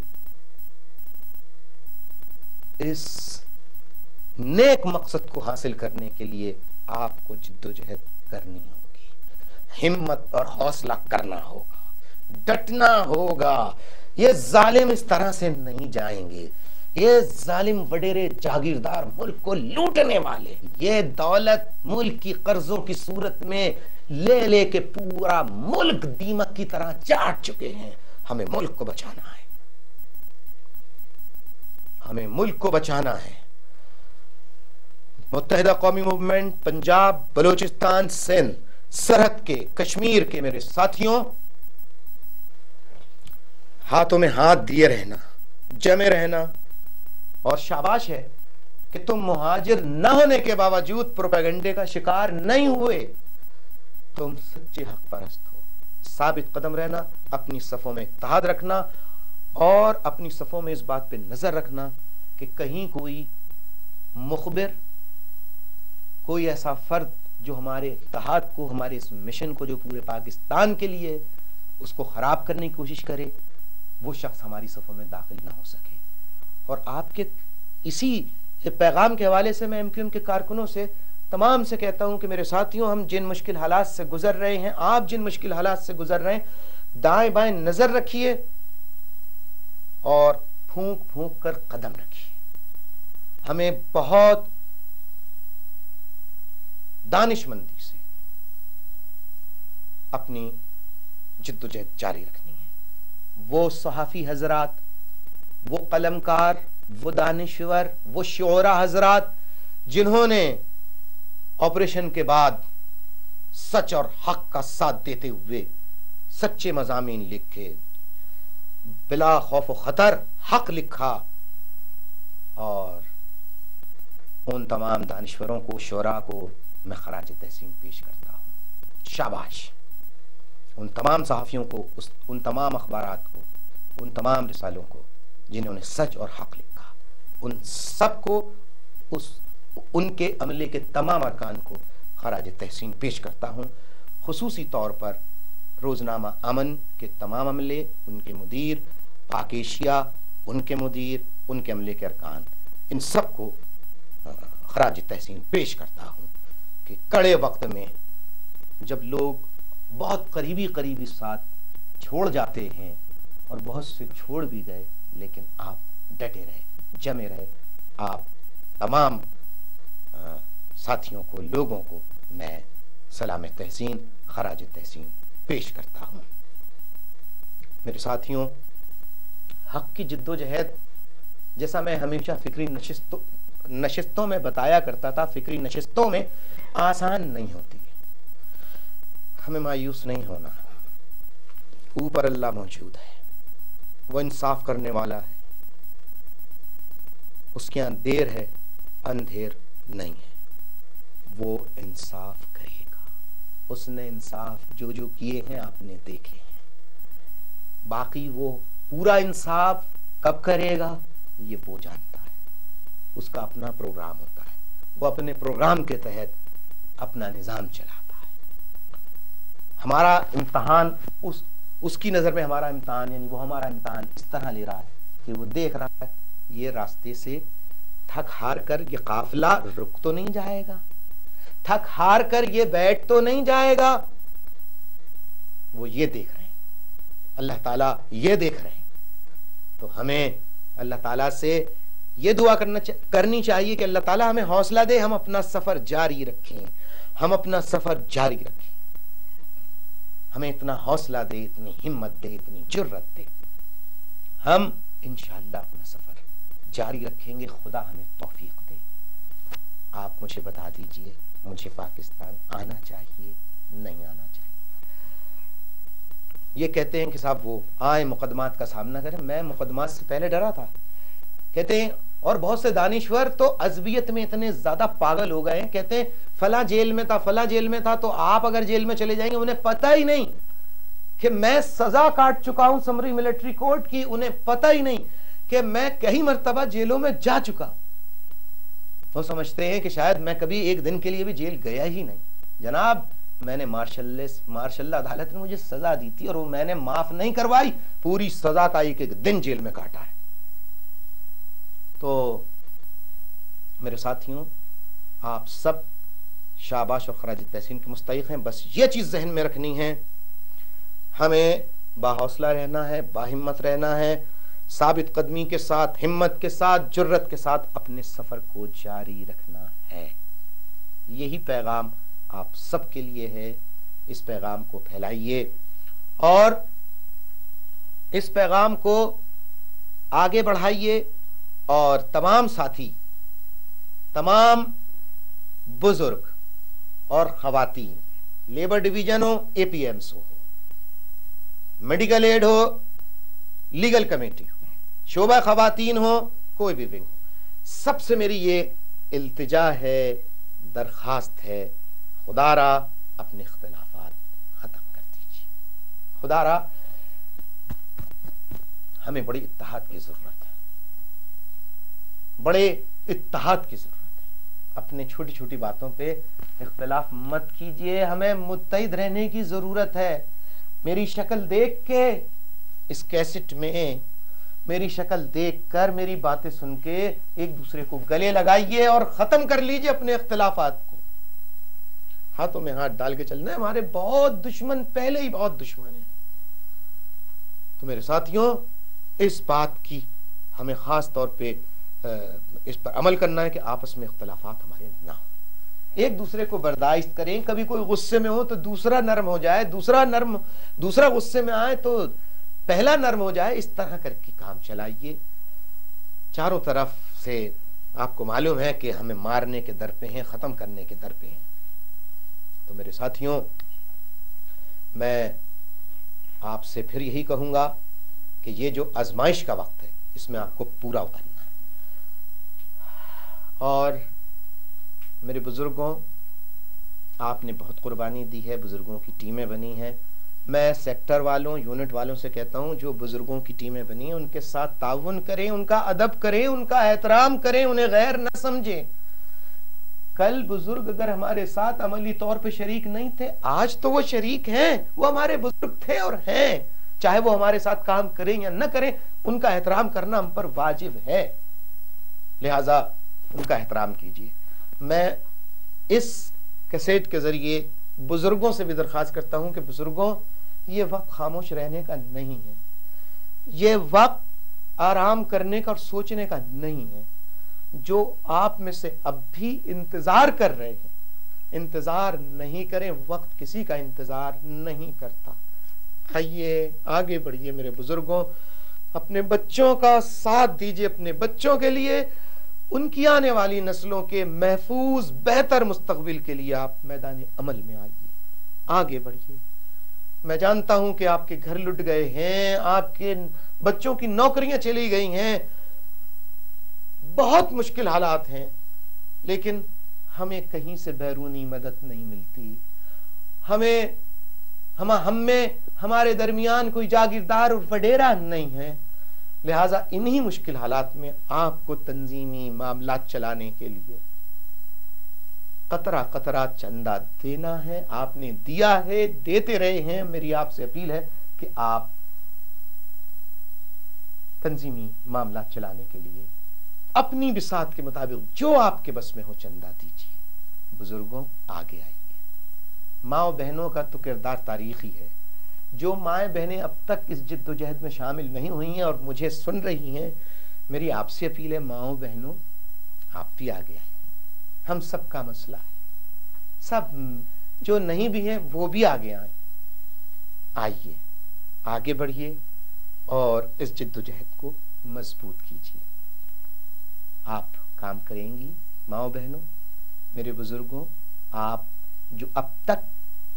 इस नेक मकसद को हासिल करने के लिए आपको जिद्दोजहद करनी होगी, हिम्मत और हौसला करना होगा, डटना होगा। ये जालिम इस तरह से नहीं जाएंगे। ये जालिम वडेरे जागीरदार मुल्क को लूटने वाले, ये दौलत मुल्क की कर्जों की सूरत में ले लेके पूरा मुल्क दीमक की तरह चाट चुके हैं। हमें मुल्क को बचाना है, हमें मुल्क को बचाना है। मुत्तहिदा कौमी मूवमेंट पंजाब, बलूचिस्तान, सिंध, सरहद के, कश्मीर के मेरे साथियों, हाथों में हाथ दिए रहना, जमे रहना। और शाबाश है कि तुम मुहाजिर न होने के बावजूद प्रोपेगेंडे का शिकार नहीं हुए। तुम सच्चे हक परस्त हो। साबित कदम रहना, अपनी सफों में इत्तेहाद रखना और अपनी सफों में इस बात पे नजर रखना कि कहीं कोई मुखबिर, कोई ऐसा फर्द जो हमारे इत्तेहाद को, हमारे इस मिशन को जो पूरे पाकिस्तान के लिए, उसको खराब करने की कोशिश करे, वो शख्स हमारी सफों में दाखिल ना हो सके। और आपके इसी पैगाम के हवाले से मैं एमक्यूएम के कारकुनों से, तमाम से कहता हूं कि मेरे साथियों, हम जिन मुश्किल हालात से गुजर रहे हैं, आप जिन मुश्किल हालात से गुजर रहे हैं, दाएं बाएं नजर रखिए और फूंक फूंक कर कदम रखिए। हमें बहुत दानिशमंदी से अपनी जिद्दोजहद जारी रखनी है। वो सहाफी हजरात, वो कलमकार, वो दानिश्वर, वो शोरा हजरात जिन्होंने ऑपरेशन के बाद सच और हक का साथ देते हुए सच्चे मज़ामीन लिखे, बिला खौफ खतर हक लिखा, और उन तमाम दानिश्वरों को, शोरा को मैं खराज तहसीन पेश करता हूँ। शाबाश उन तमाम सहाफ़ियों को, उन तमाम अखबारात को, उन तमाम रिसालों को जिन्होंने सच और हक लिखा, उन सब को, उनके अमले के तमाम अरकान को खराज तहसीन पेश करता हूँ। खुसूसी तौर पर रोज़नामा अमन के तमाम अमले, उनके मुदीर, पाक एशिया उनके मुदीर, उनके अमले के अरकान, इन सब को खराज तहसीन पेश करता हूँ कि कड़े वक्त में जब लोग बहुत करीबी साथ छोड़ जाते हैं, और बहुत से छोड़ भी गए, लेकिन आप डटे रहे, जमे रहे। आप तमाम साथियों को, लोगों को मैं सलाम तहसीन, खराज तहसीन पेश करता हूँ। मेरे साथियों, हक की जिद्दोजहद, जैसा मैं हमेशा फिक्री नशिस्तों में बताया करता था, फिक्री नशिस्तों में आसान नहीं होती है। हमें मायूस नहीं होना, ऊपर अल्लाह मौजूद है, वो इंसाफ करने वाला है, उसके यहाँ देर है अंधेर नहीं है, वो इंसाफ करेगा। उसने इंसाफ जो जो किए हैं आपने देखे हैं, बाकी वो पूरा इंसाफ कब करेगा ये वो जानता है, उसका अपना प्रोग्राम होता है, वो अपने प्रोग्राम के तहत अपना निजाम चलाता है। हमारा इम्तहान उसकी नजर में हमारा इम्तहान, यानी वो हमारा इम्तहान इस तरह ले रहा है कि वो देख रहा है ये रास्ते से थक हार कर ये काफिला रुक तो नहीं जाएगा, थक हार कर ये बैठ तो नहीं जाएगा। वो ये देख रहे हैं, अल्लाह ताला ये देख रहे हैं। तो हमें अल्लाह ताला से ये दुआ करनी चाहिए कि अल्लाह ताला हमें हौसला दे, हम अपना सफर जारी रखें, हम अपना सफर जारी रखें। हमें इतना हौसला दे, इतनी हिम्मत दे, इतनी जुर्रत दे, हम इंशाअल्लाह अपना सफर जारी रखेंगे। खुदा हमें तौफीक दे। आप मुझे बता दीजिए, मुझे पाकिस्तान आना चाहिए, नहीं आना चाहिए? ये कहते हैं कि साहब वो आए, मुकदमात का सामना करें। मैं मुकदमात से पहले डरा था, कहते हैं। और बहुत से दानिश्वर तो अज़बियत में इतने ज्यादा पागल हो गए हैं, कहते हैं फला जेल में था, फला जेल में था। तो आप अगर जेल में चले जाएंगे, उन्हें पता ही नहीं कि मैं सजा काट चुका हूं समरी मिलिट्री कोर्ट की, उन्हें पता ही नहीं कि मैं कई मर्तबा जेलों में जा चुका। वो समझते हैं कि शायद मैं कभी एक दिन के लिए भी जेल गया ही नहीं। जनाब, मैंने मार्शल अदालत ने मुझे सजा दी थी और वो मैंने माफ नहीं करवाई, पूरी सजा का एक एक दिन जेल में काटा है। तो मेरे साथियों, आप सब शाबाश और खराज तहसीन के मुस्तहिक हैं। बस ये चीज जहन में रखनी है, हमें बाहौसला रहना है, बाहिम्मत रहना है, साबित कदमी के साथ, हिम्मत के साथ, जुर्रत के साथ अपने सफर को जारी रखना है। यही पैगाम आप सबके लिए है। इस पैगाम को फैलाइए और इस पैगाम को आगे बढ़ाइए, और तमाम साथी, तमाम बुजुर्ग और खवातीन, लेबर डिवीजन हो, एपीएम्स हो, मेडिकल एड हो, लीगल कमेटी हो, शोबा खवातीन हो, कोई भी विंग हो, सबसे मेरी ये इल्तिजा है, दरखास्त है, खुदारा अपने इख्तिलाफात खत्म कर दीजिए। खुदारा हमें बड़ी इत्तेहाद की जरूरत है, बड़े इत्तेहाद की जरूरत है। अपने छोटी छोटी बातों पे इख्तिलाफ मत कीजिए, हमें मुत्तहिद रहने की जरूरत है। मेरी शक्ल देख के इस कैसेट में, मेरी शक्ल देखकर, मेरी बातें सुन के एक दूसरे को गले लगाइए और खत्म कर लीजिए अपने इख्तिलाफात को। हाथों में हाथ डाल के चलना है। हमारे बहुत दुश्मन पहले ही बहुत दुश्मन है। तो मेरे साथियों, इस बात की हमें खास तौर पे इस पर अमल करना है कि आपस में इख्तिलाफात हमारे ना हो, एक दूसरे को बर्दाश्त करें। कभी कोई गुस्से में हो तो दूसरा नर्म हो जाए, दूसरा गुस्से में आए तो पहला नर्म हो जाए। इस तरह करके काम चलाइए। चारों तरफ से आपको मालूम है कि हमें मारने के दर पे हैं, खत्म करने के दर पे हैं। तो मेरे साथियों, मैं आपसे फिर यही कहूंगा कि ये जो आजमाइश का वक्त है इसमें आपको पूरा उतरना है। और मेरे बुजुर्गों, आपने बहुत कुर्बानी दी है, बुजुर्गों की टीमें बनी हैं। मैं सेक्टर वालों, यूनिट वालों से कहता हूं, जो बुजुर्गों की टीमें बनी हैं उनके साथ ताउन करें, उनका अदब करें, उनका एहतराम करें, उन्हें गैर न समझें। कल बुजुर्ग अगर हमारे साथ अमली तौर पे शरीक नहीं थे, आज तो वो शरीक हैं, वो हमारे बुजुर्ग थे और हैं। चाहे वो हमारे साथ काम करें या न करें, उनका एहतराम करना हम पर वाजिब है, लिहाजा उनका एहतराम कीजिए। मैं इस कैसेट के जरिए बुजुर्गों से भी दरख्वास्त करता हूं कि बुजुर्गों, ये वक्त खामोश रहने का नहीं है, ये वक्त आराम करने का और सोचने का नहीं है। जो आप में से अब भी इंतजार कर रहे हैं, इंतजार नहीं करें, वक्त किसी का इंतजार नहीं करता। आइए आगे बढ़िए मेरे बुजुर्गों, अपने बच्चों का साथ दीजिए, अपने बच्चों के लिए, उनकी आने वाली नस्लों के महफूज बेहतर मुस्तकबिल के लिए आप मैदान अमल में आइए, आगे बढ़िए। मैं जानता हूं कि आपके घर लुट गए हैं, आपके बच्चों की नौकरियां चली गई हैं, बहुत मुश्किल हालात हैं, लेकिन हमें कहीं से बैरूनी मदद नहीं मिलती। हमें हमारे दरमियान कोई जागीरदार और वडेरा नहीं है, लिहाजा इन्हीं मुश्किल हालात में आपको तंजीमी मामलात चलाने के लिए कतरा कतरा चंदा देना है। आपने दिया है, देते रहे हैं। मेरी आपसे अपील है कि आप तंजीमी मामलात चलाने के लिए अपनी बिसात के मुताबिक जो आपके बस में हो चंदा दीजिए। बुजुर्गों, आगे आइए। माँ बहनों का तो किरदार तारीखी है। जो माएँ बहनें अब तक इस जिद्दोजहद में शामिल नहीं हुई हैं और मुझे सुन रही हैं, मेरी आपसे अपील है, माओ बहनों, आप भी आगे आइए। हम सबका मसला है, सब जो नहीं भी हैं वो भी आगे आए। आइए, आगे बढ़िए और इस जिद्दोजहद को मजबूत कीजिए। आप काम करेंगी माओ बहनों, मेरे बुजुर्गों। आप जो अब तक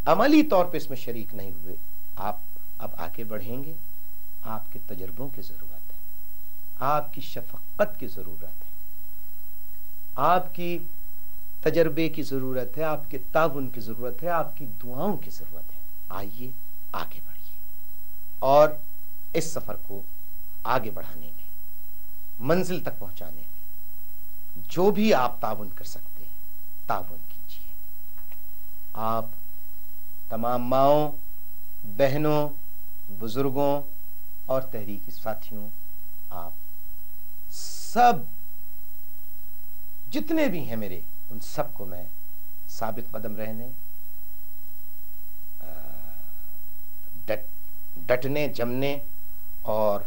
अमली तौर पे इसमें शरीक नहीं हुए, आप अब आगे बढ़ेंगे। आपके तजर्बों की जरूरत है, आपकी शफकत की जरूरत है, आपकी तजर्बे की जरूरत है, आपके ताउन की जरूरत है, आपकी दुआओं की जरूरत है। आइए आगे बढ़िए और इस सफर को आगे बढ़ाने में, मंजिल तक पहुंचाने में जो भी आप ताउन कर सकते हैं, ताउन कीजिए। आप तमाम माओं, बहनों, बुजुर्गों और तहरीकी साथियों, आप सब जितने भी हैं मेरे, उन सबको मैं साबित कदम रहने, डटने, जमने और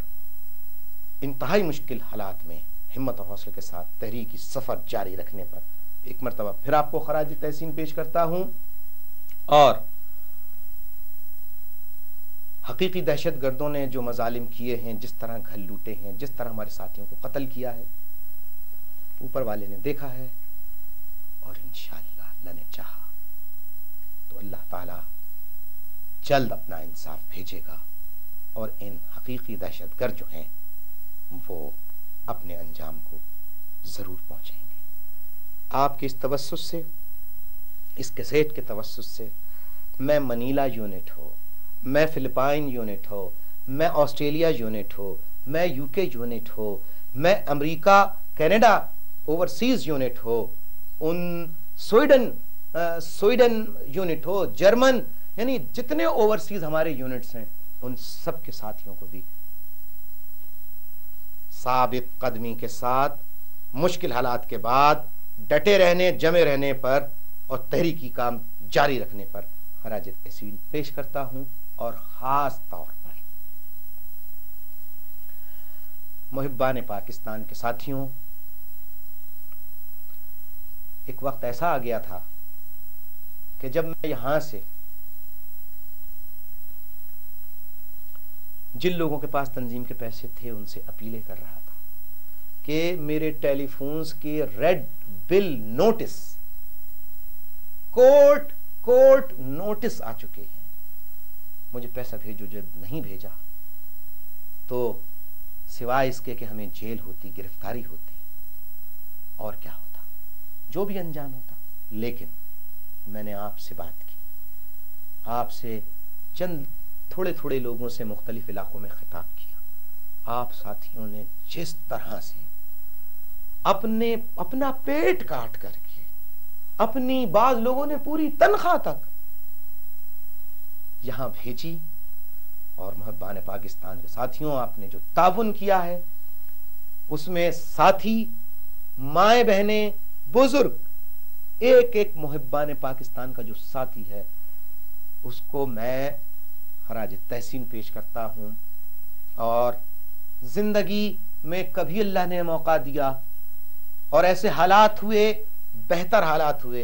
इंतहाई मुश्किल हालात में हिम्मत और हौसले के साथ तहरीकी सफर जारी रखने पर एक मरतबा फिर आपको खराज तहसीन पेश करता हूं। और हकीकी दहशतगर्दों ने जो मजालिम किए हैं, जिस तरह घर लूटे हैं, जिस तरह हमारे साथियों को कत्ल किया है, ऊपर वाले ने देखा है और इंशाअल्लाह अल्लाह ने चाहा तो अल्लाह ताला जल्द अपना इंसाफ भेजेगा और इन हकीकी दहशतगर्द जो हैं वो अपने अंजाम को जरूर पहुंचेंगे। आपके इस तवस्सुस से, इस कैसेट के तवस्सुस से, मैं मनीला यूनिट हो, मैं फिलिपाइन यूनिट हो, मैं ऑस्ट्रेलिया यूनिट हो, मैं यूके यूनिट हो, मैं अमेरिका, कनाडा ओवरसीज यूनिट हो, उन स्वीडन यूनिट हो, जर्मन, यानी जितने ओवरसीज हमारे यूनिट्स हैं, उन सब के साथियों को भी साबित कदमी के साथ मुश्किल हालात के बाद डटे रहने, जमे रहने पर और तहरीकी काम जारी रखने पर खराज तहसीन पेश करता हूं। और खास तौर पर मुहिब्बान पाकिस्तान के साथियों, एक वक्त ऐसा आ गया था कि जब मैं यहां से जिन लोगों के पास तंजीम के पैसे थे उनसे अपीलें कर रहा था कि मेरे टेलीफोन्स के red bill notice, court notice आ चुके हैं, मुझे पैसा भेजो। जब नहीं भेजा तो सिवाय इसके कि हमें जेल होती, गिरफ्तारी होती, और क्या होता, जो भी अंजाम होता। लेकिन मैंने आपसे बात की, आपसे चंद थोड़े थोड़े लोगों से मुख्तलिफ इलाकों में खिताब किया। आप साथियों ने जिस तरह से अपना पेट काट करके, अपनी, बाज लोगों ने पूरी तनख्वाह तक यहां भेजी, और मुहब्बान पाकिस्तान के साथियों, आपने जो ताउन किया है उसमें साथी, माए बहनें, बुजुर्ग, एक एक मुहब्बान पाकिस्तान का जो साथी है उसको मैं खराज तहसीन पेश करता हूं। और जिंदगी में कभी अल्लाह ने मौका दिया और ऐसे हालात हुए, बेहतर हालात हुए,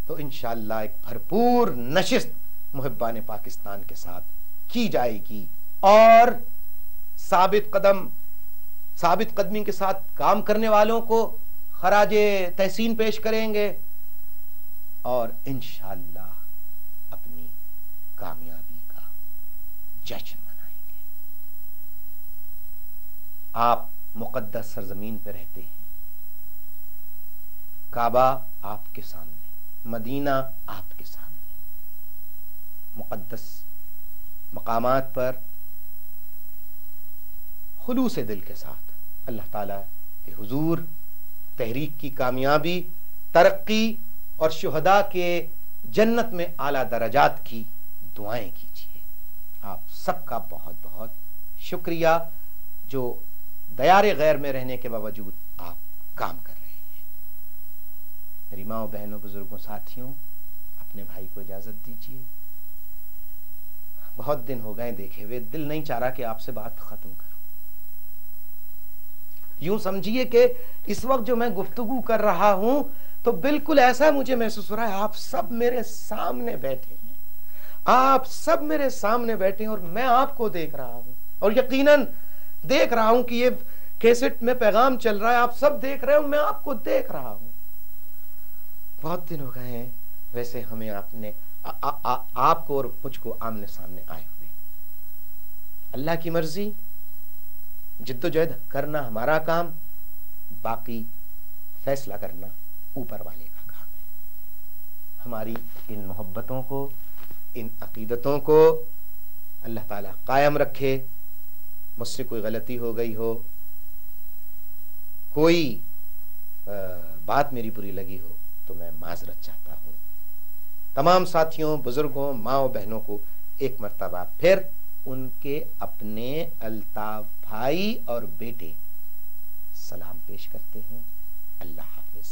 तो इंशाअल्लाह एक भरपूर नशिस्त मुहब्बान पाकिस्तान के साथ की जाएगी और साबित कदमी के साथ काम करने वालों को खराजे तहसीन पेश करेंगे और इंशाअल्लाह अपनी कामयाबी का जश्न मनाएंगे। आप मुकद्दस सरजमीन पे रहते हैं, काबा आपके सामने, मदीना आपके सामने, मुकद्दस मकामात पर खुलूस दिल के साथ अल्लाह ताला के हुजूर तहरीक की कामयाबी, तरक्की और शुहदा के जन्नत में आला दरजात की दुआएं कीजिए। आप सबका बहुत बहुत शुक्रिया जो दयारे गैर में रहने के बावजूद आप काम कर रहे हैं। मेरी माओ, बहनों, बुजुर्गों, साथियों, अपने भाई को इजाजत दीजिए। बहुत दिन हो गए देखे हुए, दिल नहीं चाह रहा कि आपसे बात खत्म करूं। यूं समझिए कि इस वक्त जो मैं गुफ्तगू कर रहा हूं तो बिल्कुल ऐसा मुझे महसूस हो रहा है आप सब मेरे सामने बैठे हैं, आप सब मेरे सामने बैठे हैं और मैं आपको देख रहा हूं, और यकीनन देख रहा हूं कि ये कैसेट में पैगाम चल रहा है, आप सब देख रहे हो, मैं आपको देख रहा हूं। बहुत दिन हो गए हैं वैसे हमें आपने आपको और मुझको आमने सामने आए हुए। अल्लाह की मर्जी, जिद्दोजहद करना हमारा काम, बाकी फैसला करना ऊपर वाले का काम है। हमारी इन मोहब्बतों को, इन अकीदतों को अल्लाह ताला कायम रखे। मुझसे कोई गलती हो गई हो, कोई बात मेरी बुरी लगी हो तो मैं माजरत चाहता हूं। तमाम साथियों, बुजुर्गों, माओ, बहनों को एक मर्तबा फिर उनके अपने अल्ताफ भाई और बेटे सलाम पेश करते हैं। अल्लाह हाफिज।